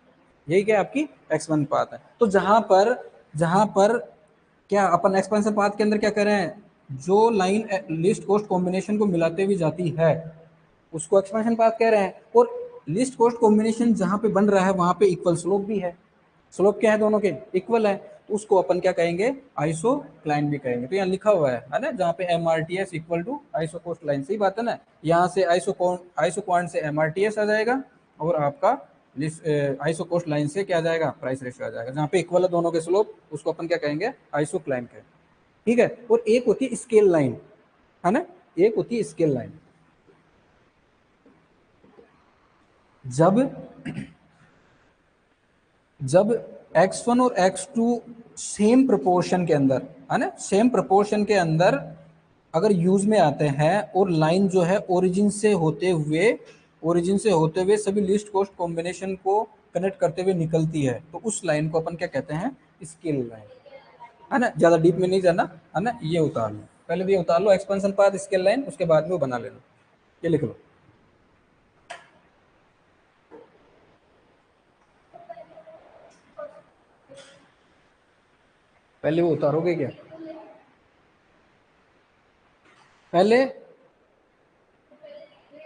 यही क्या आपकी एक्सपेंशन पाथ है। तो जहां पर क्या अपन एक्सपेंशन पाथ के अंदर क्या कर रहे हैं, जो लाइन लिस्ट कॉस्ट कॉम्बिनेशन को मिलाते हुए जाती है, उसको एक्सपेंशन पाथ कह रहे हैं। और लिस्ट कॉस्ट कॉम्बिनेशन जहां पे बन रहा है, वहां पे इक्वल स्लोप भी है। स्लोप क्या है, दोनों के इक्वल है, तो उसको अपन क्या कहेंगे, आइसोक्लाइन भी कहेंगे। तो यहाँ लिखा हुआ है ना, जहाँ पे MRTS equal to isocost line, सही बात है ना। यहाँ से आइसो क्वांट से MRTS आ जाएगा, और आपका आइसो कोस्ट लाइन से क्या आ जाएगा, प्राइस रेशियो आ जाएगा। जहाँ पे इक्वल है दोनों के स्लोप, उसको अपन क्या कहेंगे, आइसोक्लाइन कहेंगे। ठीक है। और एक होती है स्केल लाइन, है ना, एक होती है स्केल लाइन। जब जब x1 और x2 सेम प्रोपोर्शन के अंदर, है ना, सेम प्रोपोर्शन के अंदर अगर यूज में आते हैं, और लाइन जो है ओरिजिन से होते हुए सभी लिस्ट कॉस्ट कॉम्बिनेशन को कनेक्ट करते हुए निकलती है, तो उस लाइन को अपन क्या कहते हैं, स्केल लाइन, है ना। ज्यादा डीप में नहीं जाना, है ना। ये उतार लो, पहले भी उतार लो, एक्सपेंशन पाथ, स्केल लाइन, उसके बाद में वो बना लेना। ये लिख लो, पहले वो उतारोगे क्या, पहले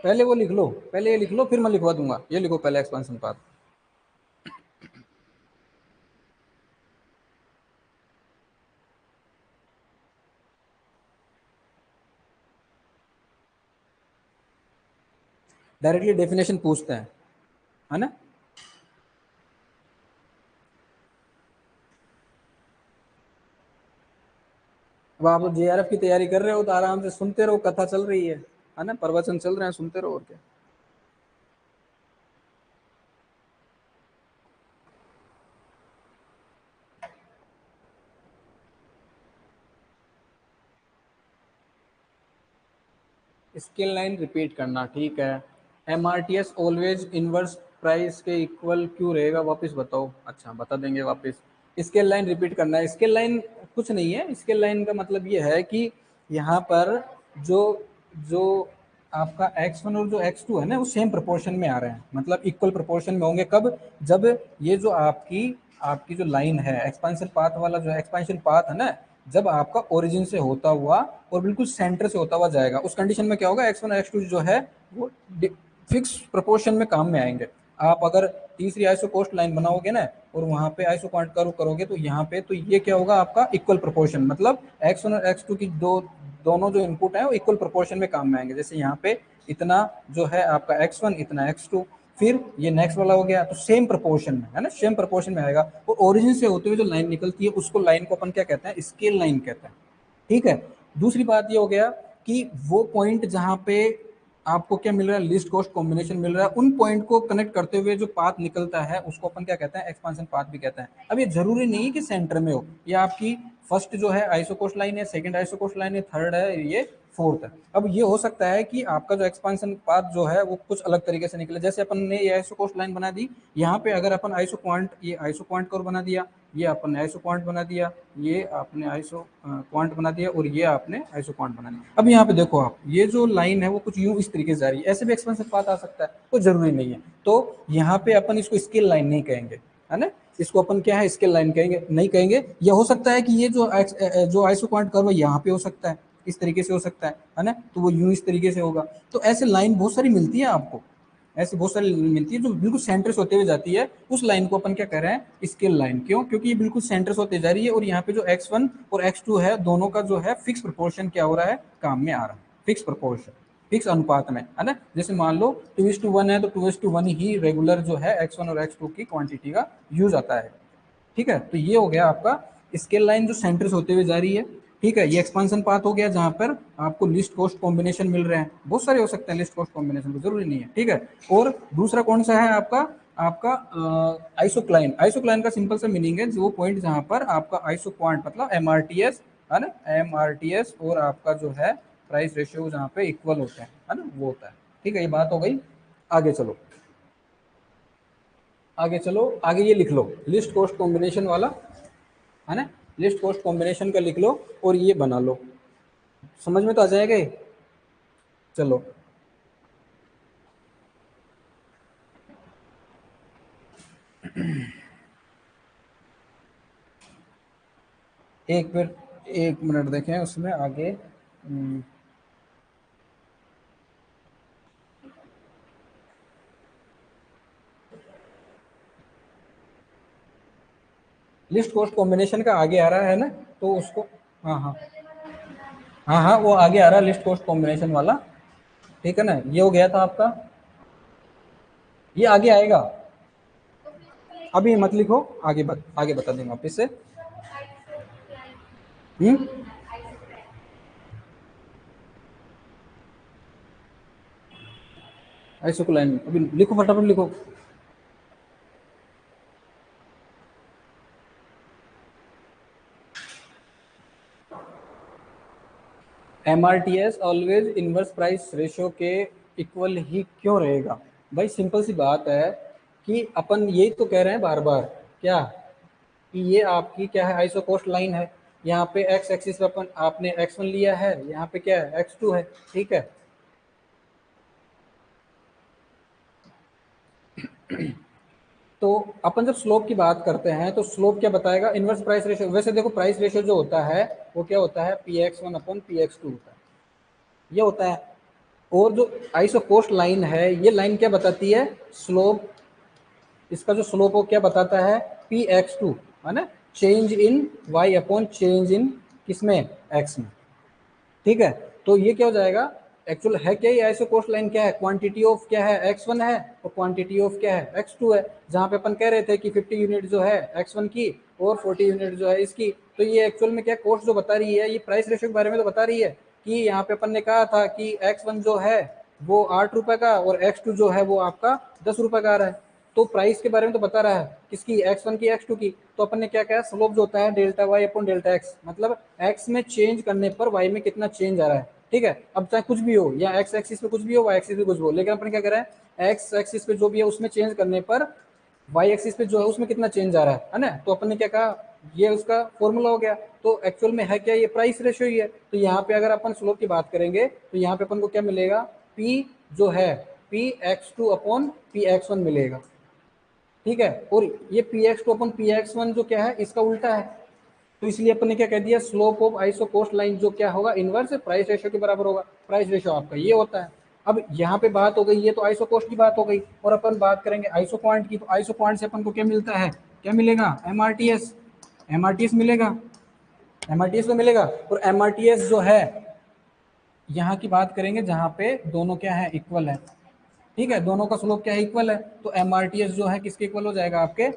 पहले वो लिख लो, पहले ये लिख लो, फिर मैं लिखवा दूंगा। ये लिखो पहले एक्सपेंशन पाथ। डायरेक्टली डेफिनेशन पूछते हैं, है ना। अब आप JRF की तैयारी कर रहे हो, तो आराम से सुनते रहो, कथा चल रही है ना, प्रवचन चल रहे हैं, सुनते रहो, और क्या। स्केल लाइन रिपीट करना, ठीक है। MRTS ऑलवेज इनवर्स प्राइस के इक्वल क्यों रहेगा, वापस बताओ। अच्छा, बता देंगे वापस। स्केल लाइन रिपीट करना है। स्केल लाइन कुछ नहीं है, स्केल लाइन का मतलब ये है कि यहाँ पर जो जो आपका x1 और जो x2 है ना, वो सेम प्रोपोर्शन में आ रहे हैं, मतलब इक्वल प्रोपोर्शन में होंगे। कब, जब ये जो आपकी आपकी जो लाइन है, एक्सपेंशन पाथ वाला जो एक्सपेंशन पाथ है ना, जब आपका ओरिजिन से होता हुआ और बिल्कुल सेंटर से होता हुआ जाएगा, उस कंडीशन में क्या होगा, x1 और x2 जो है वो फिक्स प्रोपोर्शन में काम में आएंगे। आप अगर तीसरी आइसो कोस्ट लाइन बनाओगे ना, और वहां पे आइसो क्वांट कर्व करोगे, तो यहाँ पे तो ये क्या होगा, आपका इक्वल प्रोपोर्शन, मतलब x1 और x2 की दोनों जो इनपुट है वो इक्वल प्रोपोर्शन में काम में आएंगे। जैसे यहाँ पे इतना जो है आपका x1, इतना x2, फिर ये नेक्स्ट वाला हो गया, तो सेम प्रोपोर्शन में, है ना, सेम प्रोपोर्शन में आएगा। और ओरिजिन से होते हुए जो लाइन निकलती है, उसको लाइन को अपन क्या कहते हैं, स्केल लाइन कहते हैं। ठीक है। दूसरी बात ये हो गया कि वो पॉइंट जहां पे आपको क्या मिल रहा है, लिस्ट कॉस्ट कॉम्बिनेशन मिल रहा है, उन पॉइंट को कनेक्ट करते हुए जो पाथ निकलता है, उसको अपन क्या कहते हैं, एक्सपेंशन पाथ भी कहते हैं। अब ये जरूरी नहीं है कि सेंटर में हो, ये आपकी फर्स्ट जो है आइसो कोस्ट लाइन है, सेकंड आइसो कोस्ट लाइन है, थर्ड है, ये फोर्थ है। अब ये हो सकता है कि आपका जो एक्सपेंशन पाथ जो है वो कुछ अलग तरीके से निकले। जैसे अपन ने ये आइसो कोस्ट लाइन बना दी, यहाँ पे अगर अपन आइसो क्वांट, ये आइसो क्वांट कर्व बना दिया, ये आपने आइसो क्वांट बना दिया, ये आपने आइसो क्वांट बना दिया, और ये आपने आइसो क्वांट बना दिया। अब यहाँ पे देखो आप, ये जो लाइन है वो कुछ यूं इस तरीके से जा रही है, ऐसे भी एक्सपेंशन पाथ आ सकता है, कोई जरूरी नहीं है। तो यहाँ पे अपन इसको स्केल लाइन नहीं कहेंगे, है ना। इसको अपन क्या है, स्केल लाइन कहेंगे, नहीं कहेंगे। यह हो सकता है कि ये जो आइसो क्वांट कर्व है, यहाँ पे हो सकता है, इस तरीके से हो सकता है ना, तो वो यूं इस तरीके से होगा। तो ऐसे लाइन बहुत सारी मिलती है आपको, ऐसी बहुत सारी लाइन मिलती है जो बिल्कुल सेंटर से होते हुए जाती है, उस लाइन को अपन क्या कह रहे हैं, स्केल लाइन। क्यों? क्योंकि ये बिल्कुल सेंटर से होते जा रही है और यहाँ पे जो x1 और x2 है दोनों का जो है फिक्स प्रोपोर्शन क्या हो रहा है, काम में आ रहा है, फिक्स प्रोपोर्शन, फिक्स अनुपात में, है ना। जैसे मान लो 2:1 है तो 2:1 ही रेगुलर जो है x1 और x2 की क्वांटिटी का यूज आता है। ठीक है, तो ये हो गया आपका स्केल लाइन जो सेंटर से होते हुए जा रही है। ठीक है, ये एक्सपांशन पाथ हो गया जहां पर आपको लिस्ट कॉस्ट कॉम्बिनेशन मिल रहे हैं, बहुत सारे हो सकते हैं लिस्ट कॉस्ट कॉम्बिनेशन, तो जरूरी नहीं है। ठीक है, और दूसरा कौन सा है आपका, आपका आइसोक्लाइन। आइसोक्लाइन का सिंपल सा मीनिंग है, जो वो पॉइंट जहां पर आपका आइसो क्वांट मतलब एमआरटीएस, है ना, एमआरटीएस और आपका जो है प्राइस रेशियो जहां पे इक्वल होते हैं, है ना, वो होता है। ठीक है, ये बात हो गई। आगे चलो, आगे चलो, आगे ये लिख लो लिस्ट कॉस्ट कॉम्बिनेशन वाला, है ना, लिस्ट कॉस्ट कॉम्बिनेशन का लिख लो और ये बना लो, समझ में तो आ जाएगा ये। चलो, एक फिर 1 मिनट देखें उसमें आगे। लिस्ट कॉस्ट कॉम्बिनेशन का आगे आ रहा है ना, तो उसको, हाँ हाँ, हाँ हाँ वो आगे आ रहा है लिस्ट कॉस्ट कॉम्बिनेशन वाला। ठीक है ना, ये हो गया था आपका, ये आगे आएगा, अभी मत लिखो, आगे बता देंगे वापिस से। हम्म, आइसोक्लाइन अभी लिखो, फटाफट लिखो। MRTS always inverse price ratio के इक्वल ही क्यों रहेगा? भाई सिंपल सी बात है कि अपन यही तो कह रहे हैं बार बार, क्या, कि ये आपकी क्या है, आइसो कोस्ट लाइन है। यहाँ पे एक्स एक्सिस पे अपन आपने x1 लिया है, यहाँ पे क्या है, x2 है। ठीक है, तो अपन जब स्लोप की बात करते हैं तो स्लोप क्या बताएगा, इनवर्स प्राइस रेशियो। वैसे देखो प्राइस रेशियो जो होता है वो क्या होता है, px1/px2 होता है, ये होता है। और जो आइसो कोस्ट लाइन है, ये लाइन क्या बताती है, स्लोप, इसका जो स्लोप वो क्या बताता है, px2, है ना, change in y upon change in किसमें, x में। ठीक है, तो ये क्या हो जाएगा, एक्चुअल है क्या, ये आइसो कोस्ट लाइन क्या है, क्वांटिटी ऑफ क्या है, x1 है, और क्वांटिटी ऑफ क्या है, x2 है। जहां पे अपन कह रहे थे कि 50 यूनिट जो है x1 की और 40 यूनिट जो है इसकी, तो ये एक्चुअल में क्या कॉस्ट जो बता रही है, ये प्राइस रेशियो के बारे में तो बता रही है कि यहाँ पे अपन ने कहा था कि x1 जो है वो 8 रुपए का और x2 जो है वो आपका 10 रुपए का आ रहा है। तो प्राइस के बारे में तो बता रहा है किसकी, x1 की, x2 की। तो अपन ने क्या कहा, स्लोप जो होता है delta y upon delta x, मतलब x में चेंज करने पर y में कितना चेंज आ रहा है। ठीक है, अब चाहे कुछ भी हो, या x एक्सिस पे कुछ भी हो, y एक्सिस पे कुछ भी हो, लेकिन अपन क्या कर रहे हैं, x एक्सिस पे जो भी है उसमें चेंज करने पर y एक्सिस पे जो है उसमें कितना चेंज आ रहा है ना। तो अपन ने क्या कहा, ये उसका फॉर्मूला हो गया। तो एक्चुअल में है क्या, ये प्राइस रेशियो ही है। तो यहाँ पे अगर अपन स्लोप की बात करेंगे तो यहाँ पे अपन को क्या मिलेगा, p जो है px2 अपॉन px1 मिलेगा। ठीक है, और ये px2 अपॉन px1 जो क्या है, इसका उल्टा है। तो इसलिए अपन ने क्या कह दिया, slope of isocost line जो क्या होगा, इनवर्स प्राइस रेशियो के बराबर होगा। प्राइस रेशियो आपका ये होता है। अब यहाँ पे बात हो गई, ये तो आइसो कोस्ट की बात हो गई, और अपन बात करेंगे आइसो क्वांट की। तो आइसो क्वांट से अपन को क्या मिलता है, क्या मिलेगा, एमआरटीएस, एमआरटीएस मिलेगा, एमआरटीएस तो मिलेगा। और एमआरटीएस जो है, यहाँ की बात करेंगे जहाँ पे दोनों क्या है, इक्वल है। ठीक है, दोनों का स्लोप क्या है, इक्वल है। तो एमआरटीएस जो है किसके इक्वल हो जाएगा, आपके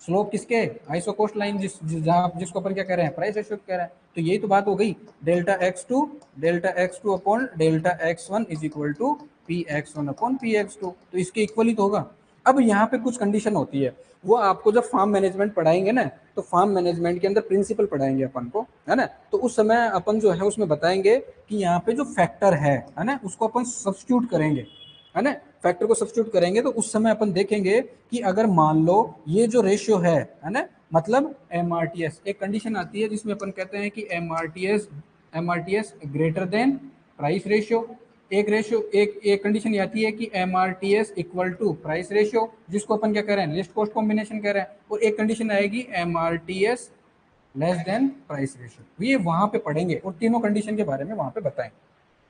स्लोप किसके, आइसो कोस्ट लाइन जहाँ जिसको अपन क्या कह रहे हैं, प्राइस रेशियो कह रहे हैं। तो यही तो बात हो गई, delta x2 upon delta x1 is equal to px1 upon px2, तो इसके इक्वल ही तो होगा। अब यहाँ पे कुछ कंडीशन होती है, वो आपको जब फार्म मैनेजमेंट पढ़ाएंगे ना, तो फार्म मैनेजमेंट के अंदर प्रिंसिपल पढ़ाएंगे अपन को, है ना। तो उस समय अपन जो है उसमें बताएंगे कि यहाँ पे जो फैक्टर है ना, उसको अपन सब्स्टिट्यूट करेंगे, है ना। फैक्टर को सब्स्टिट्यूट करेंगे तो उस समय अपन देखेंगे कि अगर मान लो ये जो रेशियो है ना, मतलब एमआरटीएस, एक कंडीशन आती है जिसमें अपन कहते हैं कि MRTS greater than price ratio. एक रेशियो, एक कंडीशन आती है कि MRTS equal to price ratio, जिसको अपन क्या कह रहे हैं, लिस्ट कॉस्ट कॉम्बिनेशन कह रहे हैं। और एक कंडीशन आएगी MRTS less than price ratio, ये वहां पे पढ़ेंगे और तीनों कंडीशन के बारे में वहां पे बताएंगे।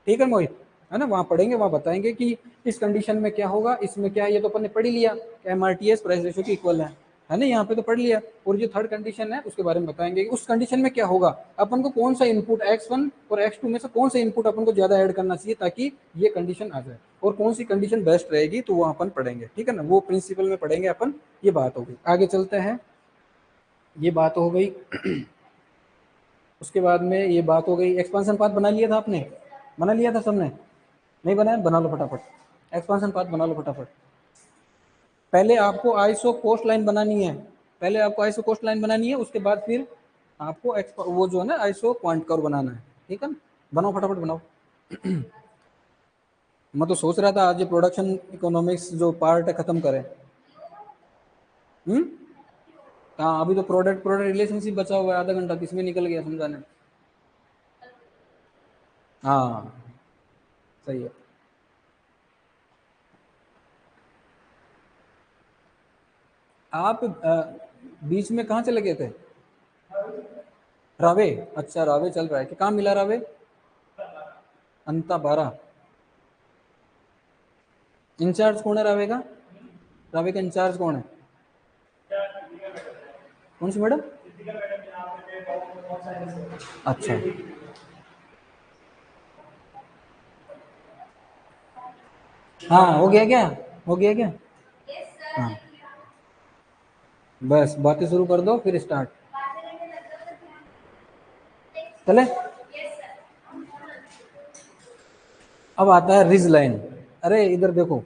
ठीक है मोहित, है ना, वहाँ पढ़ेंगे, वहाँ बताएंगे कि इस कंडीशन में क्या होगा, इसमें क्या है, ये तो अपन ने पढ़ ही लिया, MRTS प्राइस रेशियो की इक्वल है ना, यहाँ पे तो पढ़ लिया। और जो थर्ड कंडीशन है उसके बारे में बताएंगे कि उस कंडीशन में क्या होगा, अपन को कौन सा इनपुट x1 और x2 में से कौन सा इनपुट अपन को ज्यादा ऐड करना चाहिए ताकि ये कंडीशन आ जाए, और कौन सी कंडीशन बेस्ट रहेगी, तो वो अपन पढ़ेंगे, ठीक है ना, वो प्रिंसिपल में पढ़ेंगे अपन। ये बात हो गई, आगे चलते हैं। ये बात हो गई। उसके बाद में ये बात हो गई, एक्सपांशन पाथ बना लिया था आपने, बना लिया था सबने, नहीं बनाया, बना लो फटाफट, एक्सपांशन पाथ बना लो फटाफट। पहले आपको आईसो कोस्ट लाइन बनानी है, पहले आपको आईसो कोस्ट लाइन बनानी है, उसके बाद फिर आपको वो जो है ना आईसो क्वांट कर्व बनाना है, ठीक है ना, बनाओ फटाफट बनाओ। मैं तो सोच रहा था आज ये प्रोडक्शन इकोनॉमिक्स जो पार्ट है खत्म करें। हम्म, हाँ अभी तो प्रोडक्ट प्रोडक्ट रिलेशनशिप बचा हुआ है, आधा घंटा किसमें निकल गया समझाने। हाँ सही है। आप बीच में कहाँ चले गए थे? रावे, अच्छा रावे चल रहा है कि कहाँ मिला रावे? अंता 12 इंचार्ज कौन है रावे का? रावे का इंचार्ज कौन है? कौन सी मैडम? अच्छा, हाँ हो गया क्या, हो गया क्या? हाँ बस बातें शुरू कर दो फिर स्टार्ट, चले। अब आता है रिज लाइन। अरे इधर देखो,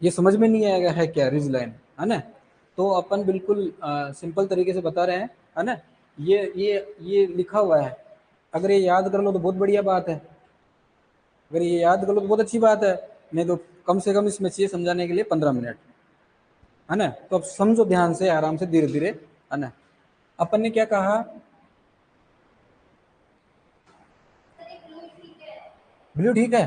ये समझ में नहीं आएगा है क्या रिज लाइन, है ना, तो अपन बिल्कुल सिंपल तरीके से बता रहे हैं, है ना। ये लिखा हुआ है, अगर ये याद कर लो तो बहुत बढ़िया बात है, अगर ये याद कर लो तो बहुत अच्छी बात है, नहीं तो कम से कम इसमें चाहिए समझाने के लिए 15 मिनट, है ना। तो अब समझो ध्यान से, आराम से, धीरे धीरे, है ना। अपन ने क्या कहा, ब्लू ठीक है,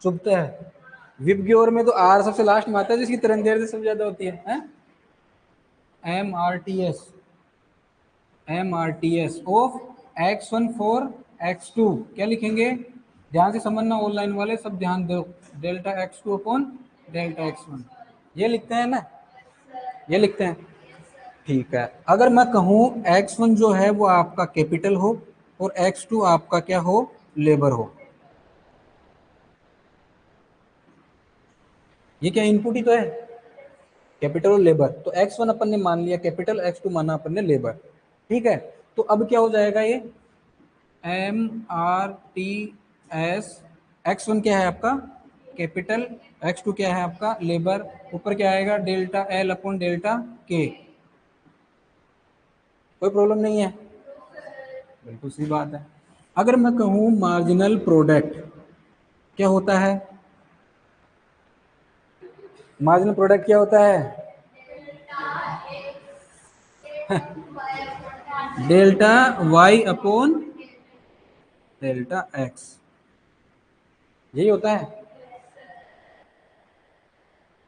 चुभता है। विप की ओर में तो आर सबसे लास्ट में आता है, जिसकी तरंग दैर्ध्य सबसे ज्यादा होती है? MRTS, MRTS of x1 for x2 क्या लिखेंगे, ध्यान से समझना, ऑनलाइन वाले सब ध्यान दो, delta x2 upon delta x1, ये लिखते हैं ना, ये लिखते हैं, ठीक है। अगर मैं कहूँ x1 जो है वो आपका कैपिटल हो और x2 आपका क्या हो, लेबर हो, ये क्या इनपुट ही तो है, कैपिटल और लेबर, तो x1 अपन ने मान लिया कैपिटल, x2 माना अपन ने लेबर, ठीक है। तो अब क्या हो जाएगा ये, MRTS, x1 क्या है आपका कैपिटल, x2 क्या है आपका लेबर, ऊपर क्या आएगा delta L upon delta K, कोई प्रॉब्लम नहीं है, बिल्कुल सही बात है। अगर मैं कहूँ मार्जिनल प्रोडक्ट क्या होता है, मार्जिनल प्रोडक्ट क्या होता है, delta Y upon delta X, यही होता है।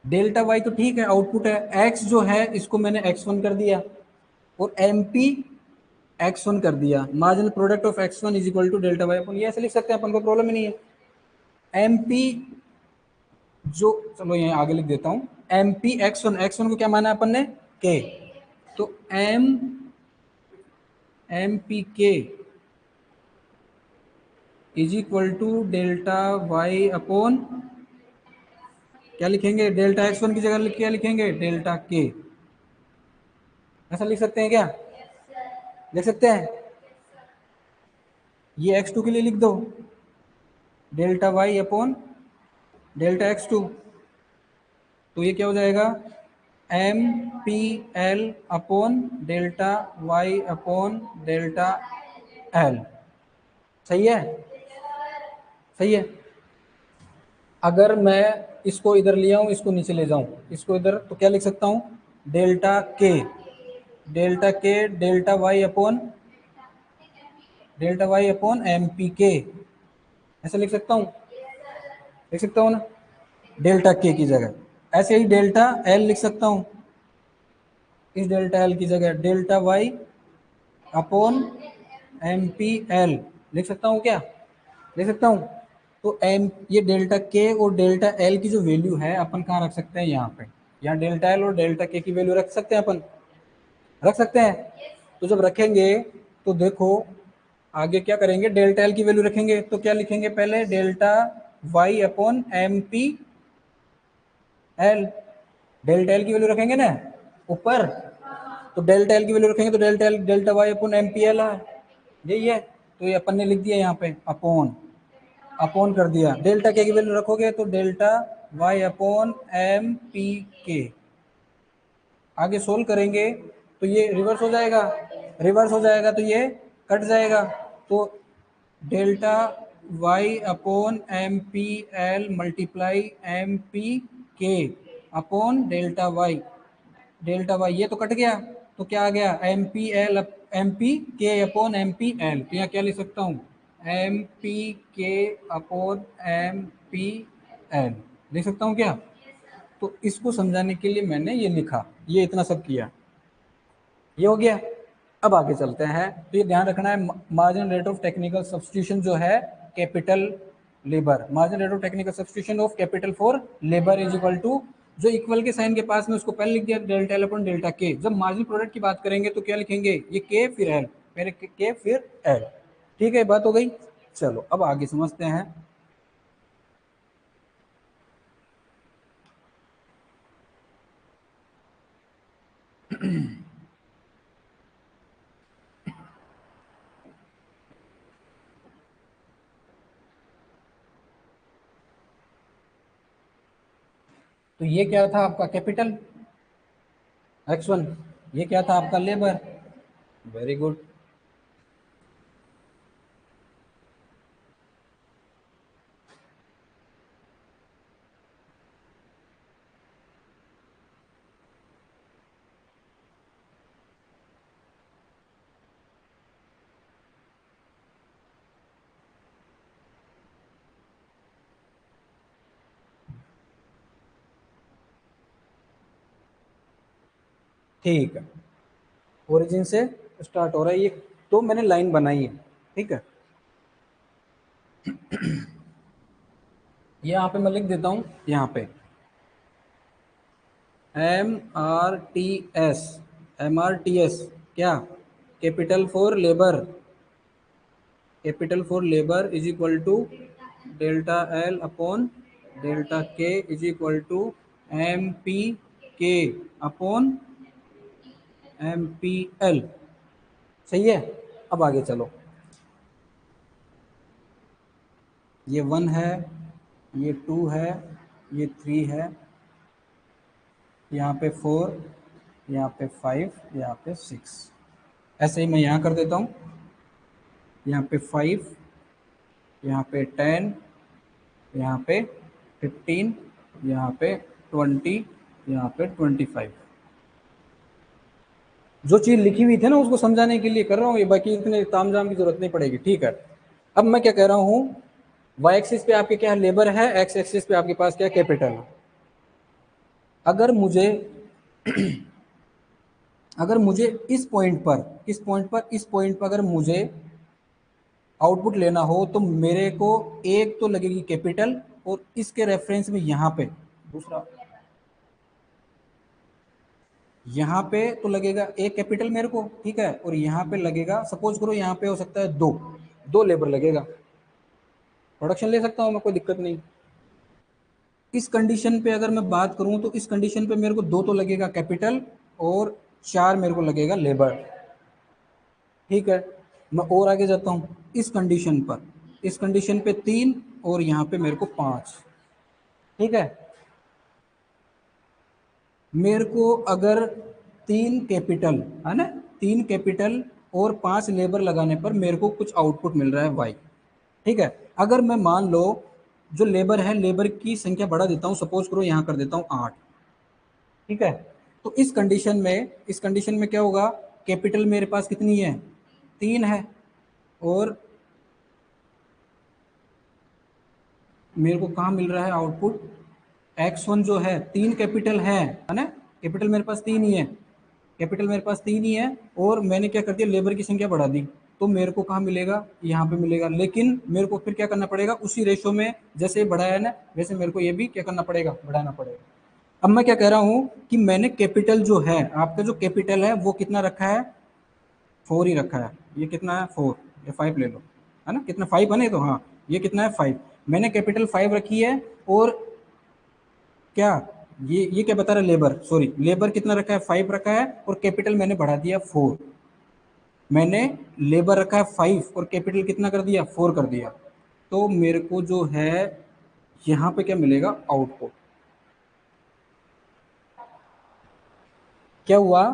डेल्टा वाई तो ठीक है आउटपुट है, एक्स जो है इसको मैंने x1 कर दिया और MP x1 कर दिया, marginal product of x1 is equal to delta Y upon, ये ऐसे लिख सकते हैं अपन को, प्रॉब्लम ही नहीं है। MP जो, चलो यहाँ आगे लिख देता हूँ, MP x1, x1 को क्या माना अपन ने, K, तो MP K is equal to delta Y upon, क्या लिखेंगे, डेल्टा x1 की जगह क्या लिखेंगे, डेल्टा K, ऐसा लिख सकते हैं क्या, लिख सकते हैं। ये x2 के लिए लिख दो, delta Y upon delta x2, तो ये क्या हो जाएगा, MPL upon delta Y upon delta L, सही है, सही है। अगर मैं इसको इधर ले आऊँ, इसको नीचे ले जाऊँ, इसको इधर, तो क्या लिख सकता हूँ, डेल्टा के, डेल्टा के डेल्टा वाई अपॉन MP के, ऐसे लिख सकता हूँ, लिख सकता हूँ ना, डेल्टा के की जगह, ऐसे ही डेल्टा एल लिख सकता हूँ, इस डेल्टा एल की जगह delta Y upon MP L लिख सकता हूँ क्या, ले सकता हूँ। तो एम ये डेल्टा के और डेल्टा एल की जो वैल्यू है अपन कहाँ रख सकते हैं, यहाँ पे। यहाँ डेल्टा एल और डेल्टा के की वैल्यू रख सकते हैं अपन, रख सकते हैं। तो जब रखेंगे तो देखो आगे क्या करेंगे, डेल्टा एल की वैल्यू रखेंगे तो क्या लिखेंगे, पहले delta Y upon M P L, delta L की वैल्यू रखेंगे ना ऊपर, तो डेल्टा एल की वैल्यू रखेंगे तो delta L delta Y upon M P L है, यही है। तो ये अपन ने लिख दिया यहाँ पे अपॉन, अपॉन कर दिया। डेल्टा के की वैल्यू रखोगे तो delta Y upon M P K. आगे सोल्व करेंगे तो ये रिवर्स हो जाएगा, रिवर्स हो जाएगा तो ये कट जाएगा। तो delta Y upon M P L multiply M P K upon delta Y, delta Y ये तो कट गया, तो क्या आ गया, M P L M P K upon M P L. तो यहाँ क्या लिख सकता हूँ, M P K upon M P L लिख सकता हूँ क्या। तो इसको समझाने के लिए मैंने ये लिखा, ये इतना सब किया, ये हो गया। अब आगे चलते हैं। तो ये ध्यान रखना है, margin rate of technical substitution जो है capital labour, margin rate of technical substitution of capital for labour is equal to, जो इक्वल के साइन के पास में उसको पहले लिख दिया डेल्टा एल अपॉन डेल्टा के। जब मार्जिन प्रोडक्ट की बात करेंगे तो क्या लिखेंगे, ये के फिर एल, पहले के फिर एल। ठीक है, बात हो गई। चलो अब आगे समझते हैं। तो ये क्या था आपका कैपिटल x1, ये क्या था आपका लेबर, वेरी गुड। ठीक है, ओरिजिन से स्टार्ट हो रहा है ये, तो मैंने लाइन बनाई है, ठीक है। ये यहाँ पे मैं लिख देता हूँ, यहाँ पे M R T S, M R T S क्या, capital for labour, capital for labour is equal to delta L upon delta K is equal to M P K upon M P L. सही है। अब आगे चलो, ये 1 है, ये 2 है, ये 3 है, यहाँ पे 4, यहाँ पे 5, यहाँ पे 6। ऐसे ही मैं यहाँ कर देता हूँ, यहाँ पे 5, यहाँ पे 10, यहाँ पे 15, यहाँ पे 20, यहाँ पे 25। जो चीज़ लिखी हुई थी ना उसको समझाने के लिए कर रहा हूँ ये, बाकी इतने तामझाम की जरूरत नहीं पड़ेगी, ठीक है। अब मैं क्या कह रहा हूँ, वाई एक्सिस पे आपके क्या है, लेबर है, एक्स एक्सिस पे आपके पास क्या है, कैपिटल। अगर मुझे अगर मुझे इस पॉइंट पर, इस पॉइंट पर, इस पॉइंट पर अगर मुझे आउटपुट लेना हो तो मेरे को एक तो लगेगी कैपिटल, और इसके रेफरेंस में यहाँ पे दूसरा, यहाँ पे तो लगेगा एक कैपिटल मेरे को, ठीक है, और यहाँ पे लगेगा, सपोज करो यहाँ पे हो सकता है दो, दो लेबर लगेगा, प्रोडक्शन ले सकता हूँ मैं, कोई दिक्कत नहीं। इस कंडीशन पे अगर मैं बात करूँ तो इस कंडीशन पे मेरे को दो तो लगेगा कैपिटल और चार मेरे को लगेगा लेबर, ठीक है। मैं और आगे जाता हूँ, इस कंडीशन पर, इस कंडीशन पे तीन और यहाँ पे मेरे को पाँच, ठीक है। मेरे को अगर तीन कैपिटल है ना, तीन कैपिटल और पांच लेबर लगाने पर मेरे को कुछ आउटपुट मिल रहा है वाई, ठीक है। अगर मैं मान लो जो लेबर है, लेबर की संख्या बढ़ा देता हूँ, सपोज करो यहाँ कर देता हूँ 8, ठीक है। तो इस कंडीशन में, इस कंडीशन में क्या होगा, कैपिटल मेरे पास कितनी है, तीन है, और मेरे को कहाँ मिल रहा है आउटपुट, x1 जो है, तीन कैपिटल है ना, कैपिटल मेरे पास तीन ही है, कैपिटल मेरे पास तीन ही है, और मैंने क्या कर दिया, लेबर की संख्या बढ़ा दी, तो मेरे को कहाँ मिलेगा, यहाँ पे मिलेगा। लेकिन मेरे को फिर क्या करना पड़ेगा, उसी रेशो में जैसे बढ़ाया है ना, वैसे मेरे को ये भी क्या करना पड़ेगा, बढ़ाना पड़ेगा। अब मैं क्या कह रहा हूँ कि मैंने कैपिटल जो है, आपका जो कैपिटल है वो कितना रखा है, 4 ही रखा है। ये कितना है, 4 या 5 ले लो, है ना, कितना 5 है ना, तो हाँ ये कितना है, 5। मैंने कैपिटल 5 रखी है, और क्या, ये क्या बता रहा है, लेबर, सॉरी लेबर कितना रखा है, 5 रखा है, और कैपिटल मैंने बढ़ा दिया 4। मैंने लेबर रखा है 5 और कैपिटल कितना कर दिया, 4 कर दिया। तो मेरे को जो है यहाँ पे क्या मिलेगा, आउटपुट। क्या हुआ,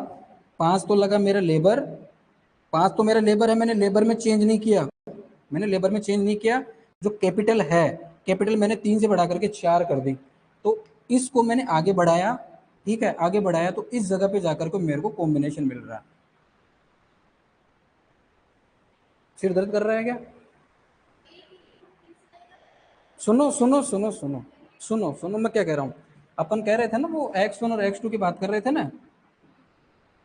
5 तो लगा मेरा लेबर, 5 तो मेरा लेबर है, मैंने लेबर में चेंज नहीं किया, मैंने लेबर में चेंज नहीं किया। जो कैपिटल है, कैपिटल मैंने 3 से बढ़ा करके 4 कर दी। तो इसको मैंने आगे बढ़ाया, ठीक है, आगे बढ़ाया, तो इस जगह पे जाकर के मेरे को कॉम्बिनेशन मिल रहा है। सिर दर्द कर रहा है क्या, सुनो सुनो सुनो सुनो सुनो सुनो, मैं क्या कह रहा हूँ, अपन कह रहे थे ना वो x1 और x2 की बात कर रहे थे ना,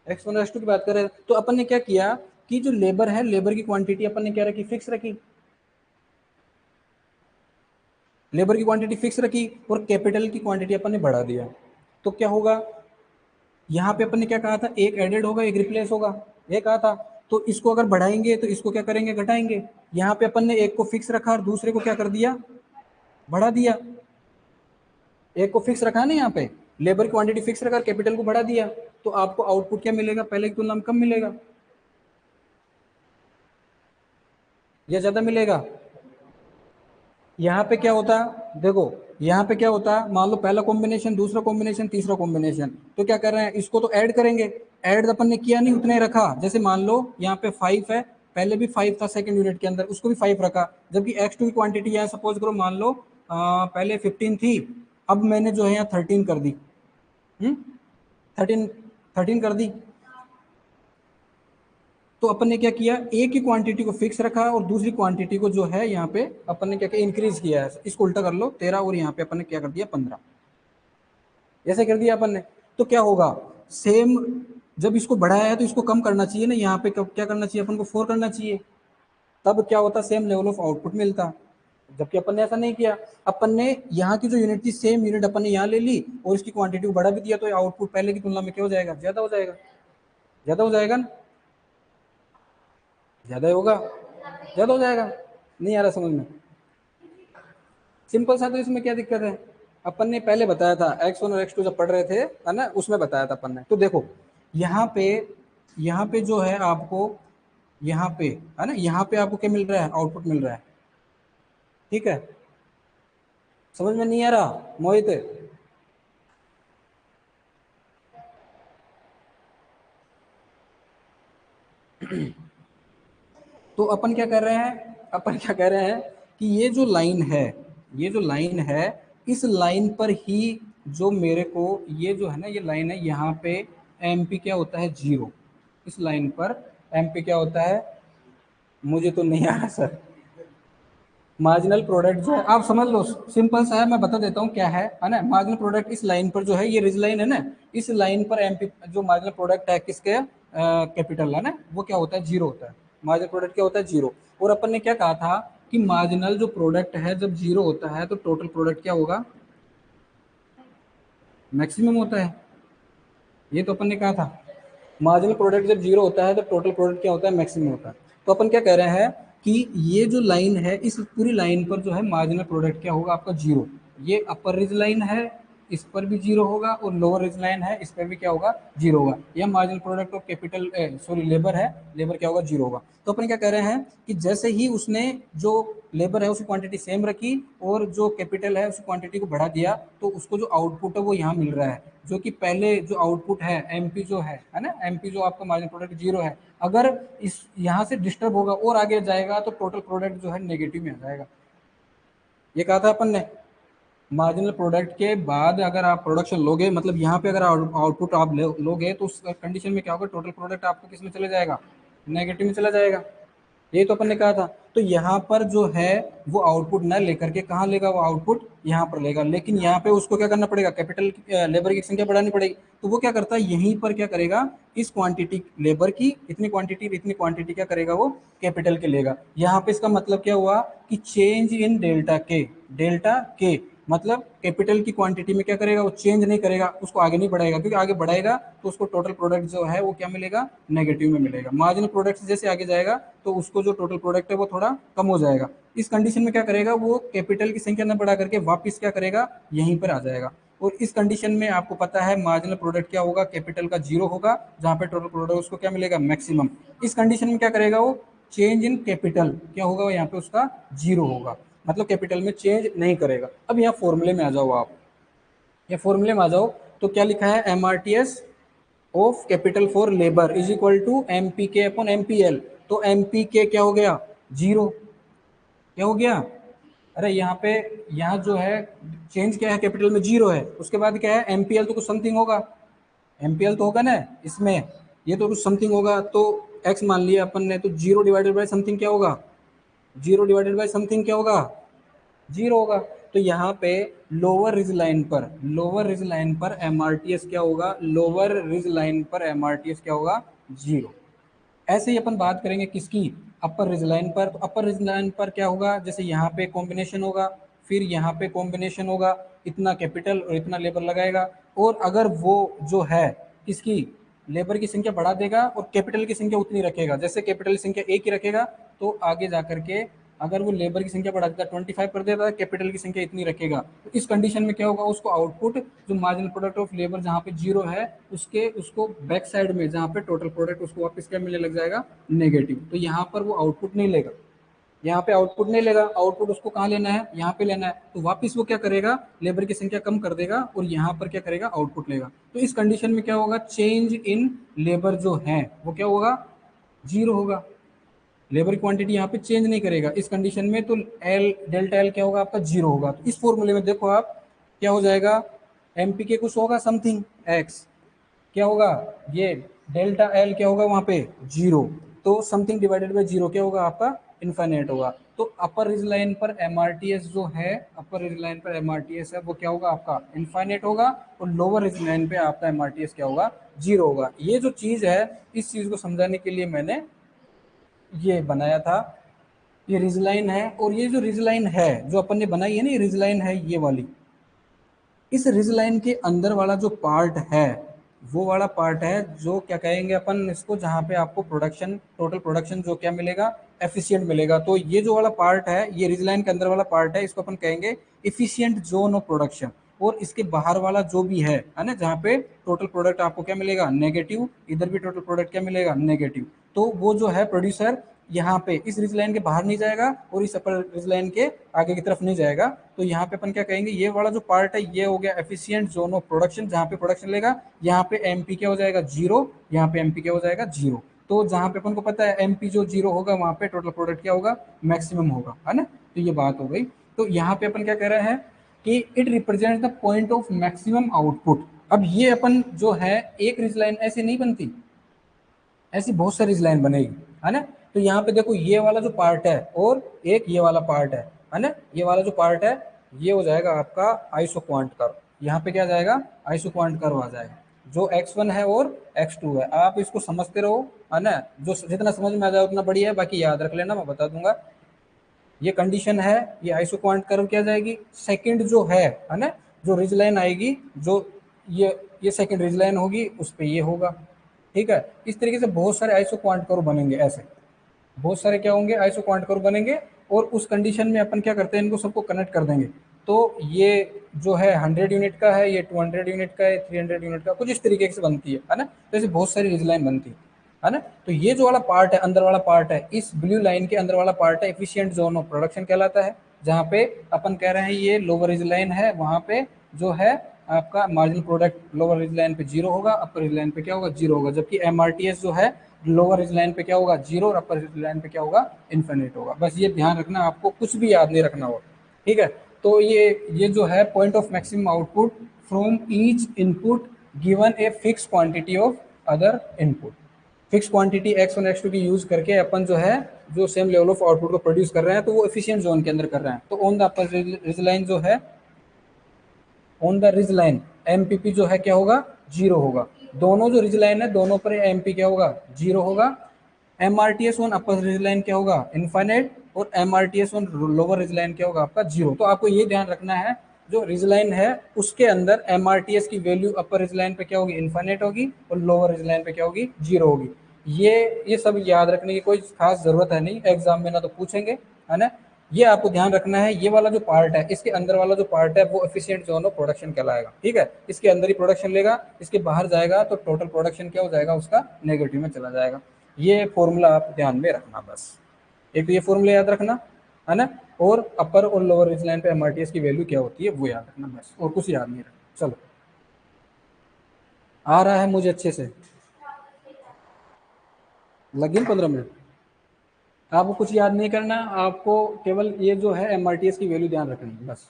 x1 और x2 की बात कर रहे थे, तो अपन ने क्या किया कि जो लेबर है, लेबर की क्वांटिटी अपन ने क्या रखी, फिक्स रखी, लेबर की क्वांटिटी फिक्स रखी, और कैपिटल की क्वांटिटी अपन ने बढ़ा दिया। तो क्या होगा, यहाँ पे अपन ने क्या कहा था, एक एडेड होगा एक रिप्लेस होगा, ये कहा था। तो इसको अगर बढ़ाएंगे तो इसको क्या करेंगे, घटाएंगे। यहाँ पे अपन ने एक को फिक्स रखा और दूसरे को क्या कर दिया, बढ़ा दिया। एक को फिक्स रखा है ना, यहाँ पे लेबर की क्वांटिटी फिक्स रखा, कैपिटल को बढ़ा दिया। तो आपको आउटपुट क्या मिलेगा, पहले की तुलना में कम मिलेगा या ज्यादा मिलेगा। यहाँ पे क्या होता, देखो यहाँ पे क्या होता, मान लो पहला कॉम्बिनेशन, दूसरा कॉम्बिनेशन, तीसरा कॉम्बिनेशन, तो क्या कर रहे हैं, इसको तो ऐड करेंगे। ऐड अपन ने किया नहीं, उतने रखा। जैसे मान लो यहाँ पे 5 है, पहले भी 5 था सेकंड यूनिट के अंदर, उसको भी 5 रखा। जबकि x2 की क्वांटिटी यहाँ सपोज करो, मान लो पहले 15 थी, अब मैंने जो है यहाँ 13 कर दी। 13 13 कर दी। तो अपन ने क्या किया, एक ही क्वांटिटी को फिक्स रखा और दूसरी क्वांटिटी को जो है यहाँ पे अपन ने क्या किया, इंक्रीज किया है। इसको उल्टा कर लो, 13, और यहाँ पे अपन ने क्या कर दिया, 15, ऐसे कर दिया अपन ने। तो क्या होगा, सेम, जब इसको बढ़ाया है तो इसको कम करना चाहिए ना, यहाँ पे क्या करना चाहिए, अपन को 4 करना चाहिए, तब क्या होता, सेम लेवल ऑफ आउटपुट मिलता। जबकि अपन ने ऐसा नहीं किया, अपन ने यहाँ की जो यूनिट थी, सेम यूनिट अपन ने यहाँ ले ली और इसकी क्वांटिटी को बढ़ा भी दिया, तो आउटपुट पहले की तुलना में क्या हो जाएगा, ज्यादा हो जाएगा, ज्यादा हो जाएगा ना, ज्यादा होगा, ज्यादा हो जाएगा। नहीं आ रहा समझ में, सिंपल सा। तो इसमें क्या दिक्कत है, अपन ने पहले बताया था, x1 और x2 जब पढ़ रहे थे, है ना, उसमें बताया था अपन ने। तो देखो यहाँ पे, यहाँ पे जो है आपको, यहाँ पे, है ना, यहाँ पे आपको क्या मिल रहा है, आउटपुट मिल रहा है, ठीक है। समझ में नहीं आ रहा मोहित, तो अपन क्या कर रहे हैं, अपन क्या कह रहे हैं कि ये जो लाइन है, ये जो लाइन है, इस लाइन पर ही जो मेरे को, ये जो है ना, ये लाइन है, यहाँ पे एमपी क्या होता है, 0। इस लाइन पर एमपी क्या होता है, मुझे तो नहीं आ रहा सर। मार्जिनल प्रोडक्ट जो है, आप समझ लो, सिंपल सा है, मैं बता देता हूँ क्या है ना। मार्जिनल प्रोडक्ट इस लाइन पर जो है, ये रिज लाइन है ना, इस लाइन पर एमपी जो मार्जिनल प्रोडक्ट है किसके, कैपिटल है ना, वो क्या होता है, 0 होता है। मार्जिनल प्रोडक्ट क्या होता है, 0। और अपन ने क्या कहा था कि मार्जिनल जो प्रोडक्ट है जब 0 होता है तो टोटल प्रोडक्ट क्या होगा, मैक्सिमम होता है। ये तो अपन ने कहा था, मार्जिनल प्रोडक्ट जब 0 होता है तो टोटल प्रोडक्ट क्या होता है, मैक्सिमम होता है। तो अपन क्या कह रहे हैं कि ये जो लाइन है, इस पूरी लाइन पर जो है मार्जिनल प्रोडक्ट क्या होगा, आपका 0। ये अपर रिज लाइन है, इस पर भी 0 होगा, और लोअर रिज लाइन है, इस पर भी क्या होगा, 0 होगा। यह marginal product of capital, sorry labour है, लेबर क्या होगा, 0 होगा। तो अपन क्या कह रहे हैं कि जैसे ही उसने जो लेबर है उसकी क्वांटिटी सेम रखी और जो कैपिटल है उस क्वांटिटी को बढ़ा दिया, तो उसको जो आउटपुट है वो यहाँ मिल रहा है। जो कि पहले जो आउटपुट है एमपी जो है ना, एमपी जो आपका मार्जिनल प्रोडक्ट 0 है, अगर इस यहाँ से डिस्टर्ब होगा और आगे जाएगा तो टोटल प्रोडक्ट जो है नेगेटिव में आ जाएगा। ये कहा था अपन ने, मार्जिनल प्रोडक्ट के बाद अगर आप प्रोडक्शन लोगे, मतलब यहाँ पे अगर आउटपुट आप लोगे, तो उस कंडीशन में क्या होगा, टोटल प्रोडक्ट आपका किस में चला जाएगा, नेगेटिव में चला जाएगा। ये तो अपन ने कहा था। तो यहाँ पर जो है वो आउटपुट न लेकर के कहाँ लेगा, वो आउटपुट यहाँ पर लेगा, लेकिन यहाँ पे उसको क्या करना पड़ेगा, कैपिटल लेबर की संख्या बढ़ानी पड़ेगी। तो वो क्या करता है, यहीं पर क्या करेगा, इस क्वांटिटी लेबर की इतनी क्वांटिटी क्या करेगा, वो कैपिटल के लेगा। यहाँ पे इसका मतलब क्या हुआ कि चेंज इन डेल्टा के मतलब कैपिटल की क्वांटिटी में क्या करेगा, वो चेंज नहीं करेगा, उसको आगे नहीं बढ़ाएगा, क्योंकि आगे बढ़ाएगा तो उसको टोटल प्रोडक्ट जो है वो क्या मिलेगा, नेगेटिव में मिलेगा। मार्जिनल प्रोडक्ट जैसे आगे जाएगा तो उसको जो टोटल प्रोडक्ट है वो थोड़ा कम हो जाएगा। इस कंडीशन में क्या करेगा, वो कैपिटल की संख्या न बढ़ा करके वापिस क्या करेगा, यहीं पर आ जाएगा। और इस कंडीशन में आपको पता है मार्जिनल प्रोडक्ट क्या होगा, कैपिटल का जीरो होगा, जहां पे टोटल प्रोडक्ट उसको क्या मिलेगा, मैक्सिमम। इस कंडीशन में क्या करेगा, वो चेंज इन कैपिटल क्या होगा, यहाँ पे उसका जीरो होगा, मतलब कैपिटल में चेंज नहीं करेगा। अब यहाँ फॉर्मूले में आ जाओ आप, ये फॉर्मूले में आ जाओ, तो क्या लिखा है, M R T S of capital for labour is equal to M P K upon M P L. तो एम पी के क्या हो गया, जीरो, क्या हो गया, अरे यहाँ पे, यहाँ जो है चेंज क्या है, कैपिटल में जीरो है, उसके बाद क्या है, एम पी एल तो कुछ समथिंग होगा, एमपीएल तो होगा ना इसमें, ये तो कुछ समथिंग होगा, तो एक्स मान लिया अपन ने, तो जीरो डिवाइडेड बाय समथिंग क्या होगा, जीरो डिवाइडेड बाय समथिंग क्या होगा, जीरो होगा। तो यहाँ पे लोअर रिज लाइन पर एमआरटीएस क्या होगा, लोअर रिज लाइन पर एमआरटीएस क्या होगा, जीरो। ऐसे ही अपन बात करेंगे किसकी, अपर रिज लाइन पर। तो अपर रिज लाइन पर क्या होगा, जैसे यहाँ पे कॉम्बिनेशन होगा, फिर यहाँ पे कॉम्बिनेशन होगा, इतना कैपिटल और इतना लेबर लगाएगा, और अगर वो जो है किसकी, लेबर की संख्या बढ़ा देगा और कैपिटल की संख्या उतनी रखेगा, जैसे कैपिटल की संख्या एक ही रखेगा, तो आगे जा करके अगर वो लेबर की संख्या बढ़ा देता, 25 कर देता है, कैपिटल की संख्या इतनी रखेगा, तो इस कंडीशन में क्या होगा, उसको आउटपुट जो मार्जिनल प्रोडक्ट ऑफ लेबर जहाँ पे जीरो है, उसको बैक साइड में जहाँ पे टोटल प्रोडक्ट, उसको वापस क्या मिलने लग जाएगा, नेगेटिव। तो यहाँ पर वो आउटपुट नहीं लेगा, यहाँ पे आउटपुट नहीं लेगा, आउटपुट उसको कहाँ लेना है, यहाँ पे लेना है। तो वापस वो क्या करेगा, लेबर की संख्या कम कर देगा और यहाँ पर क्या करेगा, आउटपुट लेगा। तो इस कंडीशन में क्या होगा, चेंज इन लेबर जो है वो क्या होगा, जीरो होगा। लेबर क्वांटिटी यहाँ पे चेंज नहीं करेगा इस कंडीशन में, तो एल डेल्टा एल क्या होगा, आपका जीरो होगा। तो इस फॉर्मूले में देखो आप, क्या हो जाएगा, एम पी के कुछ होगा समथिंग एक्स, क्या होगा, ये डेल्टा एल क्या होगा वहां पे, जीरो। तो समथिंग डिवाइडेड बाय जीरो क्या होगा, आपका इन्फाइनाइट होगा। तो अपर रिज लाइन पर एमआरटीएस जो है, अपर रिज लाइन पर एमआरटीएस है वो क्या होगा, आपका इन्फाइनाइट होगा, और लोअर रिज लाइन पे आपका एमआरटीएस क्या होगा, जीरो होगा। ये जो चीज है, इस चीज को समझाने के लिए मैंने ये बनाया था। ये रिजलाइन है, और ये जो रिजलाइन है जो अपन ने बनाई है ना, ये रिजलाइन है ये वाली, इस रिज लाइन के अंदर वाला जो पार्ट है, वो वाला पार्ट है जो क्या कहेंगे अपन इसको, जहाँ पे आपको प्रोडक्शन, टोटल प्रोडक्शन जो क्या मिलेगा, एफिशिएंट मिलेगा। तो ये जो वाला पार्ट है, ये रिज लाइन के अंदर वाला पार्ट है, इसको अपन कहेंगे इफिशियंट जोन ऑफ प्रोडक्शन। और इसके बाहर वाला जो भी है ना, जहाँ पे टोटल प्रोडक्ट आपको क्या मिलेगा, नेगेटिव, इधर भी टोटल प्रोडक्ट क्या मिलेगा, नेगेटिव। तो वो जो है प्रोड्यूसर यहाँ पे इस रिज लाइन के बाहर नहीं जाएगा और इस अपर रिज लाइन के आगे की तरफ नहीं जाएगा। तो यहाँ पे अपन क्या कहेंगे, ये वाला जो पार्ट है ये हो गया एफिशिएंट जोन ऑफ प्रोडक्शन, जहाँ पे प्रोडक्शन लेगा, यहाँ पे एमपी क्या हो जाएगा, जीरो, यहाँ पे एमपी क्या हो जाएगा, जीरो। तो जहाँ पे अपन को पता है एमपी जो जीरो होगा, वहाँ पे टोटल प्रोडक्ट क्या होगा, मैक्सिमम होगा, है ना। तो ये बात हो गई। तो यहाँ पे अपन क्या कह रहे हैं कि it represent the point of maximum output. अब ये अपन जो है, एक रिज लाइन ऐसे नहीं बनती, ऐसी बहुत सारी लाइन बनेगी, है ना। तो यहाँ पे देखो ये वाला जो पार्ट है और एक ये वाला पार्ट है ना, ये वाला जो पार्ट है ये हो जाएगा आपका आइसो क्वांट कर्व। यहाँ पे क्या जाएगा, आइसो क्वांट कर्व आ जाएगा, जो x1 है और x2 है। आप इसको समझते रहो, है ना, जो जितना समझ में आ जाए उतना बढ़िया है, बाकी याद रख लेना, मैं बता दूंगा। ये कंडीशन है, ये आइसो क्वांट कर्व क्या जाएगी, सेकंड जो है ना, जो रिज लाइन आएगी, जो ये सेकंड रिज लाइन होगी, उस पर ये होगा, ठीक है। इस तरीके से बहुत सारे आइसो क्वांट कर्व बनेंगे, ऐसे बहुत सारे क्या होंगे, आइसो क्वांट कर्व बनेंगे। और उस कंडीशन में अपन क्या करते हैं, इनको सबको कनेक्ट कर देंगे। तो ये जो है 100 यूनिट का है, ये 200 यूनिट का है, 300 यूनिट का, कुछ इस तरीके से बनती है ना। तो ऐसे बहुत सारी रिज लाइन बनती है ना। तो ये जो वाला पार्ट है, अंदर वाला पार्ट है, इस ब्लू लाइन के अंदर वाला पार्ट है एफिशिएंट जोन ऑफ प्रोडक्शन कहलाता है। जहाँ पे अपन कह रहे हैं ये लोअर रिज लाइन है, वहाँ पे जो है आपका marginal product lower ridge line पे जीरो होगा, अपर रिज लाइन पे क्या होगा, जीरो होगा। जबकि एमआरटीएस जो है लोअर रिज लाइन पे क्या होगा, जीरो, और अपर रिज लाइन पे क्या होगा, इन्फिनिट होगा। बस ये ध्यान रखना, आपको कुछ भी याद नहीं रखना होगा, ठीक है। तो ये जो है point of maximum output from each input given a fix quantity of other input. Fix quantity x1 x2 की यूज करके अपन जो है जो सेम लेवल ऑफ आउटपुट को प्रोड्यूस कर रहे हैं, तो वो एफिशिएंट जोन के अंदर कर रहे हैं। तो on the upper ridge line जो है, on the ridge line MPP जो है क्या होगा, जीरो होगा। दोनों जो रिज लाइन है दोनों पर एमपी क्या होगा, जीरो होगा। MRTS on upper ridge line क्या होगा, इनफाइनाइट, और MRTS on lower ridge line क्या होगा, आपका जीरो। तो आपको ये ध्यान रखना है जो रिज लाइन है उसके अंदर एमआरटीएस की वैल्यू अपर रिज लाइन पे क्या होगी, इनफाइनाइट होगी, और लोअर रिज लाइन पे क्या होगी, जीरो होगी। ये सब याद रखने की कोई खास जरूरत है नहीं, एग्जाम में ना तो पूछेंगे, है ना। ये आपको ध्यान रखना है, ये वाला जो पार्ट है, इसके अंदर वाला जो पार्ट है वो एफिशिएंट जोन ऑफ प्रोडक्शन कहलाएगा, ठीक है। इसके अंदर ही प्रोडक्शन लेगा, इसके बाहर जाएगा तो टोटल प्रोडक्शन क्या हो जाएगा, उसका नेगेटिव में चला जाएगा। ये फॉर्मूला आप ध्यान में रखना बस। एक तो ये फॉर्मूला याद रखना, है ना, और अपर और लोअर रिज लाइन पे एमआरटीएस की वैल्यू क्या होती है वो याद रखना बस, और कुछ याद नहीं रखना। चलो, आ रहा है मुझे अच्छे से, लगे 15 मिनट। आपको कुछ याद नहीं करना, आपको केवल ये जो है एमआरटीएस की वैल्यू ध्यान रखनी है बस।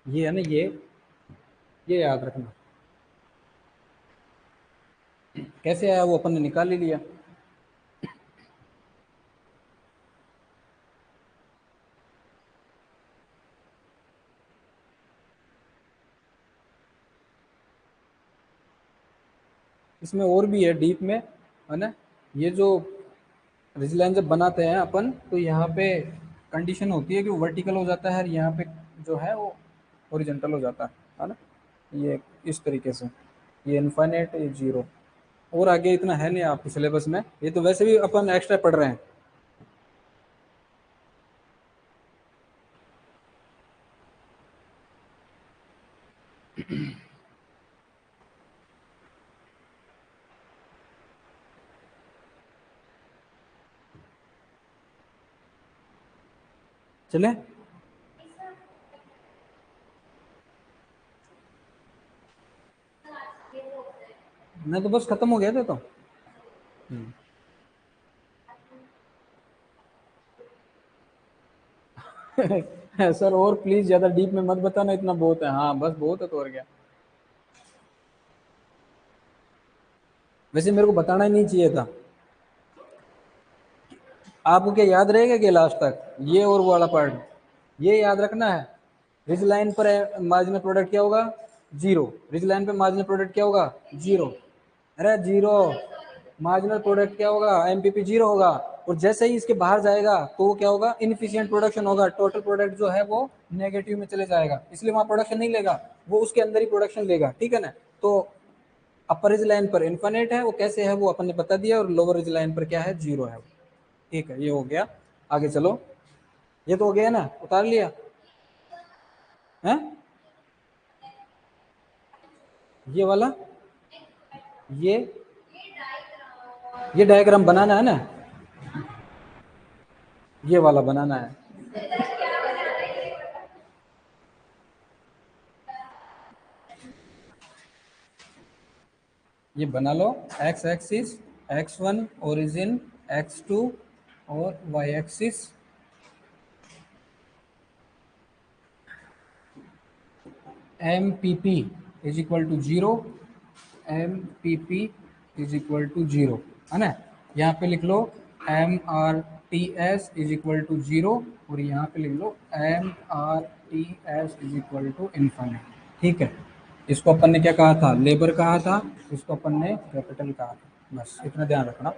ये है ना, ये याद रखना। कैसे आया वो अपन ने निकाल ही लिया। इसमें और भी है डीप में, है ना। ये जो रिजलाइन जब बनाते हैं अपन, तो यहाँ पे कंडीशन होती है कि वो वर्टिकल हो जाता है, और यहाँ पे जो है वो हॉरिजॉन्टल हो जाता है ना। ये इस तरीके से, ये इनफाइनाइट, ये जीरो। और आगे इतना है नहीं आपके सिलेबस में, ये तो वैसे भी अपन एक्स्ट्रा पढ़ रहे हैं। चले, मैं तो बस खत्म हो गया था तो। सर और प्लीज ज्यादा डीप में मत बताना, इतना बहुत है। हाँ बस बहुत है तो, और क्या। वैसे मेरे को बताना ही नहीं चाहिए था। आपको क्या याद रहेगा कि लास्ट तक ये और वो वाला पार्ट, ये याद रखना है। रिज लाइन पर मार्जिनल प्रोडक्ट क्या होगा, जीरो। रिज लाइन पे मार्जिनल प्रोडक्ट क्या होगा, जीरो। अरे जीरो, मार्जिनल प्रोडक्ट क्या होगा, एमपीपी जीरो होगा। और जैसे ही इसके बाहर जाएगा तो वो क्या होगा, इनफिशिएंट प्रोडक्शन होगा, टोटल प्रोडक्ट जो है वो नेगेटिव में चले जाएगा, इसलिए वहां प्रोडक्शन नहीं लेगा, वो उसके अंदर ही प्रोडक्शन लेगा, ठीक है ना। तो अपर रिज लाइन पर इन्फिनिट है, वो कैसे है वो अपन ने बता दिया, और लोअर रिज लाइन पर क्या है, जीरो है। ठीक है, ये हो गया। आगे चलो, ये तो हो गया ना, उतार लिया है। ये वाला, ये ये डायग्राम बनाना है ना, ये वाला बनाना है। ये बना लो, x axis x1 origin, x2 और y axis M P P is equal to zero, M P P is equal to zero, है ना। यहाँ पे लिख लो M R T S is equal to zero, और यहाँ पे लिख लो M R T S is equal to infinite, ठीक है। इसको अपन ने क्या कहा था, लेबर कहा था, इसको अपन ने कैपिटल कहा था, बस इतना ध्यान रखना।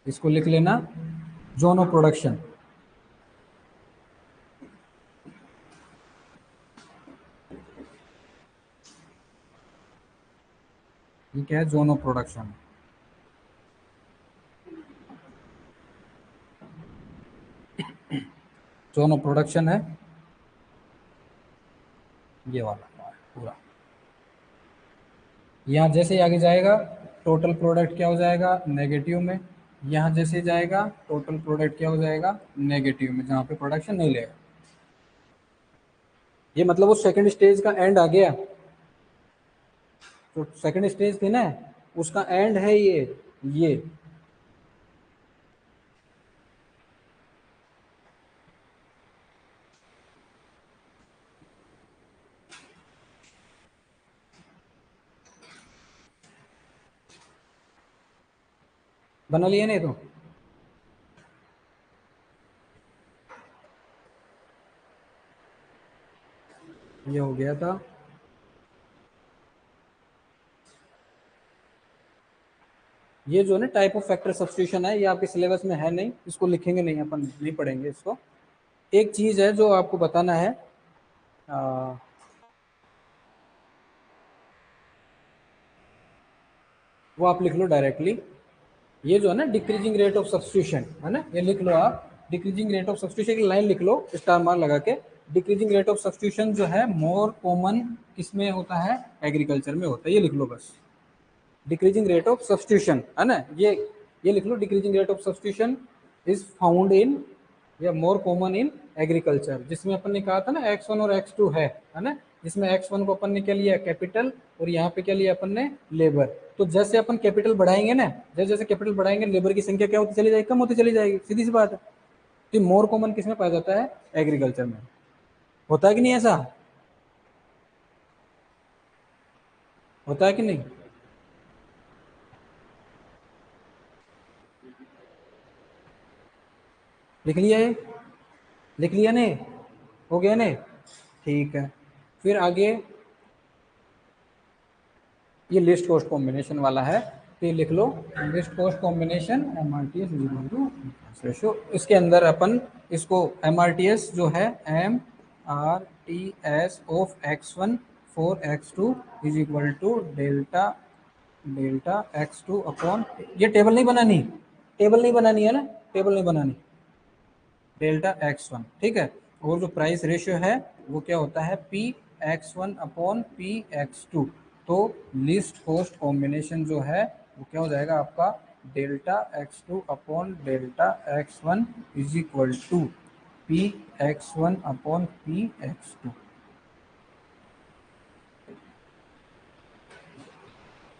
इसको लिख लेना जोन ऑफ प्रोडक्शन। ये क्या है? Zone of production. Zone of production है ये वाला पूरा। यहाँ जैसे ही आगे जाएगा टोटल प्रोडक्ट क्या हो जाएगा? नेगेटिव में। यहाँ जैसे जाएगा टोटल प्रोडक्ट क्या हो जाएगा? नेगेटिव में, जहाँ पे प्रोडक्शन नहीं लेगा। ये मतलब वो सेकंड स्टेज का एंड आ गया। तो सेकंड स्टेज थी ना, उसका एंड है ये। बना लिया नहीं तो? ये हो गया था। ये जो है ना टाइप ऑफ फैक्टर सब्स्टिट्यूशन है, ये आपके सिलेबस में है नहीं, इसको लिखेंगे नहीं, अपन नहीं पढ़ेंगे इसको। एक चीज है जो आपको बताना है, आ, वो आप लिख लो डायरेक्टली। ये जो है ना डिक्रीजिंग रेट ऑफ सब्स्टिट्यूशन है ना, ये लिख लो आप। डिक्रीजिंग रेट ऑफ सब्स्टिट्यूशन की लाइन लिख लो स्टार मार्क लगा के। डिक्रीजिंग रेट ऑफ सब्स्टिट्यूशन जो है मोर कॉमन किसमें होता है? एग्रीकल्चर में होता है। ये लिख लो बस, डिक्रीजिंग रेट ऑफ सब्स्टिट्यूशन है ना, ये लिख लो। Decreasing rate of substitution is found in या मोर कॉमन इन एग्रीकल्चर, जिसमें अपन ने कहा था ना x1 और x2 है ना। जिसमें x1 को अपन ने क्या लिया? कैपिटल, और यहाँ पे क्या लिया अपन ने? लेबर। तो जैसे अपन कैपिटल बढ़ाएंगे ना, जैसे जैसे कैपिटल बढ़ाएंगे लेबर की संख्या क्या होती चली जाएगी? कम होती चली जाएगी, सीधी सी बात है। तो मोर कॉमन किसमें पाया जाता है? एग्रीकल्चर में। होता है कि नहीं ऐसा? होता है कि नहीं? लिख लिया है? लिख लिया ने? हो गया ने? ठीक है। फिर आगे ये लिस्ट कॉस्ट कॉम्बिनेशन वाला है, तो ये लिख लो। Least cost combination M R T S equal to ratio. इसके अंदर अपन इसको एम आर टी एस जो है M R T S of X one for X two is equal to delta delta X two upon, ये table नहीं बनानी, table नहीं बनानी है ना, टेबल नहीं बनानी, डेल्टा एक्स वन। ठीक है। और जो प्राइस रेशियो है वो क्या होता है? P X one upon P X two. तो लिस्ट कॉस्ट कॉम्बिनेशन जो है वो क्या हो जाएगा आपका? Delta X two upon delta X one is equal to P X one upon P X two.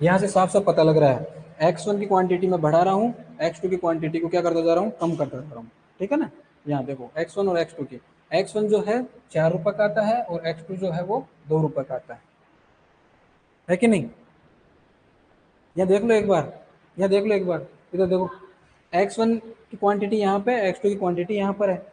यहाँ से साफ साफ पता लग रहा है एक्स वन की क्वांटिटी में बढ़ा रहा हूँ, एक्स टू की क्वांटिटी को क्या करता जा रहा हूँ? कम करता जा रहा हूँ। ठीक है ना। यहाँ देखो एक्स वन और एक्स टू की, एक्स वन जो है 4 रुपये का आता है और एक्स टू जो है वो 2 रुपये का आता है कि नहीं? यहाँ देख लो एक बार, यहाँ देख लो एक बार, इधर देखो। एक्स वन की क्वांटिटी यहाँ पे, एक्स टू की क्वांटिटी यहाँ पर है।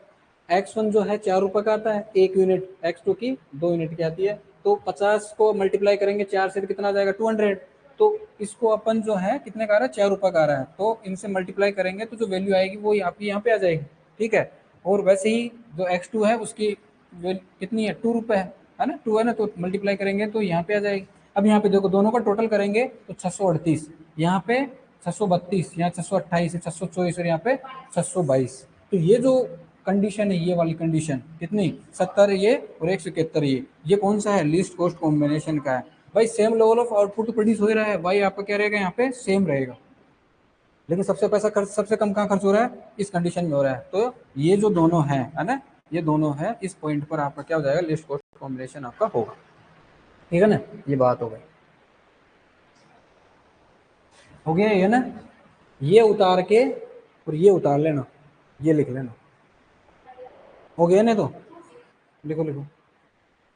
एक्स वन जो है 4 रुपये का आता है 1 यूनिट, एक्स टू की 2 यूनिट की आती है। तो 50 को मल्टीप्लाई करेंगे 4 से तो कितना आ जाएगा? 200। तो इसको अपन जो है कितने का आ रहा है? 4 रुपये का आ रहा है, तो इनसे मल्टीप्लाई करेंगे तो जो वैल्यू आएगी वो आपकी यहाँ पे आ जाएगी। ठीक है। और वैसे ही जो एक्स टू है उसकी कितनी है? 2 रुपये है ना, 2 है ना, तो मल्टीप्लाई करेंगे तो यहाँ पे आ जाएगी। अब यहाँ पे देखो दोनों का टोटल करेंगे तो 638, यहाँ पे 632, यहाँ 628, 624 और यहाँ पे 622। तो ये जो कंडीशन है, ये वाली कंडीशन कितनी? 70 ये और 171 ये कौन सा है? लीस्ट कॉस्ट कॉम्बिनेशन का है। भाई same level of output produce हो ही रहा है भाई, आपका क्या रहेगा? यहाँ पे सेम रहेगा, लेकिन सबसे पैसा खर्च, सबसे कम कहाँ खर्च हो रहा है? इस कंडीशन में हो रहा है। तो ये जो दोनों है ना, ये दोनों है, इस पॉइंट पर आपका क्या हो जाएगा? लिस्ट कॉस्ट कॉम्बिनेशन आपका होगा। ठीक है ना, ये बात हो गई। हो गया ये ना, ये उतार के और ये उतार लेना, ये लिख लेना। हो गया ना? तो लिखो लिखो,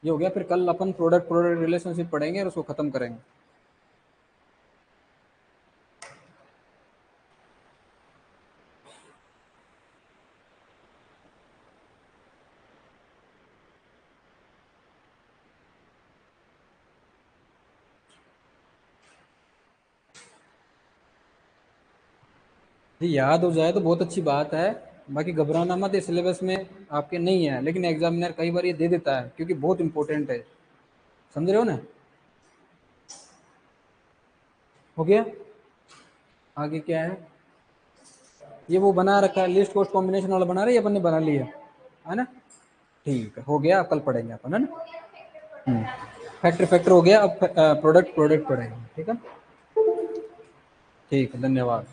ये हो गया। फिर कल अपन प्रोडक्ट प्रोडक्ट रिलेशनशिप पढ़ेंगे और उसको खत्म करेंगे। जी याद हो जाए तो बहुत अच्छी बात है, बाकी घबराना मत, इस सिलेबस में आपके नहीं है, लेकिन एग्जामिनर कई बार ये दे देता है क्योंकि बहुत इंपॉर्टेंट है। समझ रहे हो ना? हो गया। आगे क्या है? ये वो बना रखा है, लिस्ट कॉस्ट कॉम्बिनेशन वाला बना रहे हैं, अपन ने बना लिया है ना? ठीक है, हो गया, कल पढ़ेंगे अपन, है ना? फैक्टर फैक्टर हो गया, अब प्रोडक्ट प्रोडक्ट पढ़ेंगे, ठीक है? ठीक है, धन्यवाद।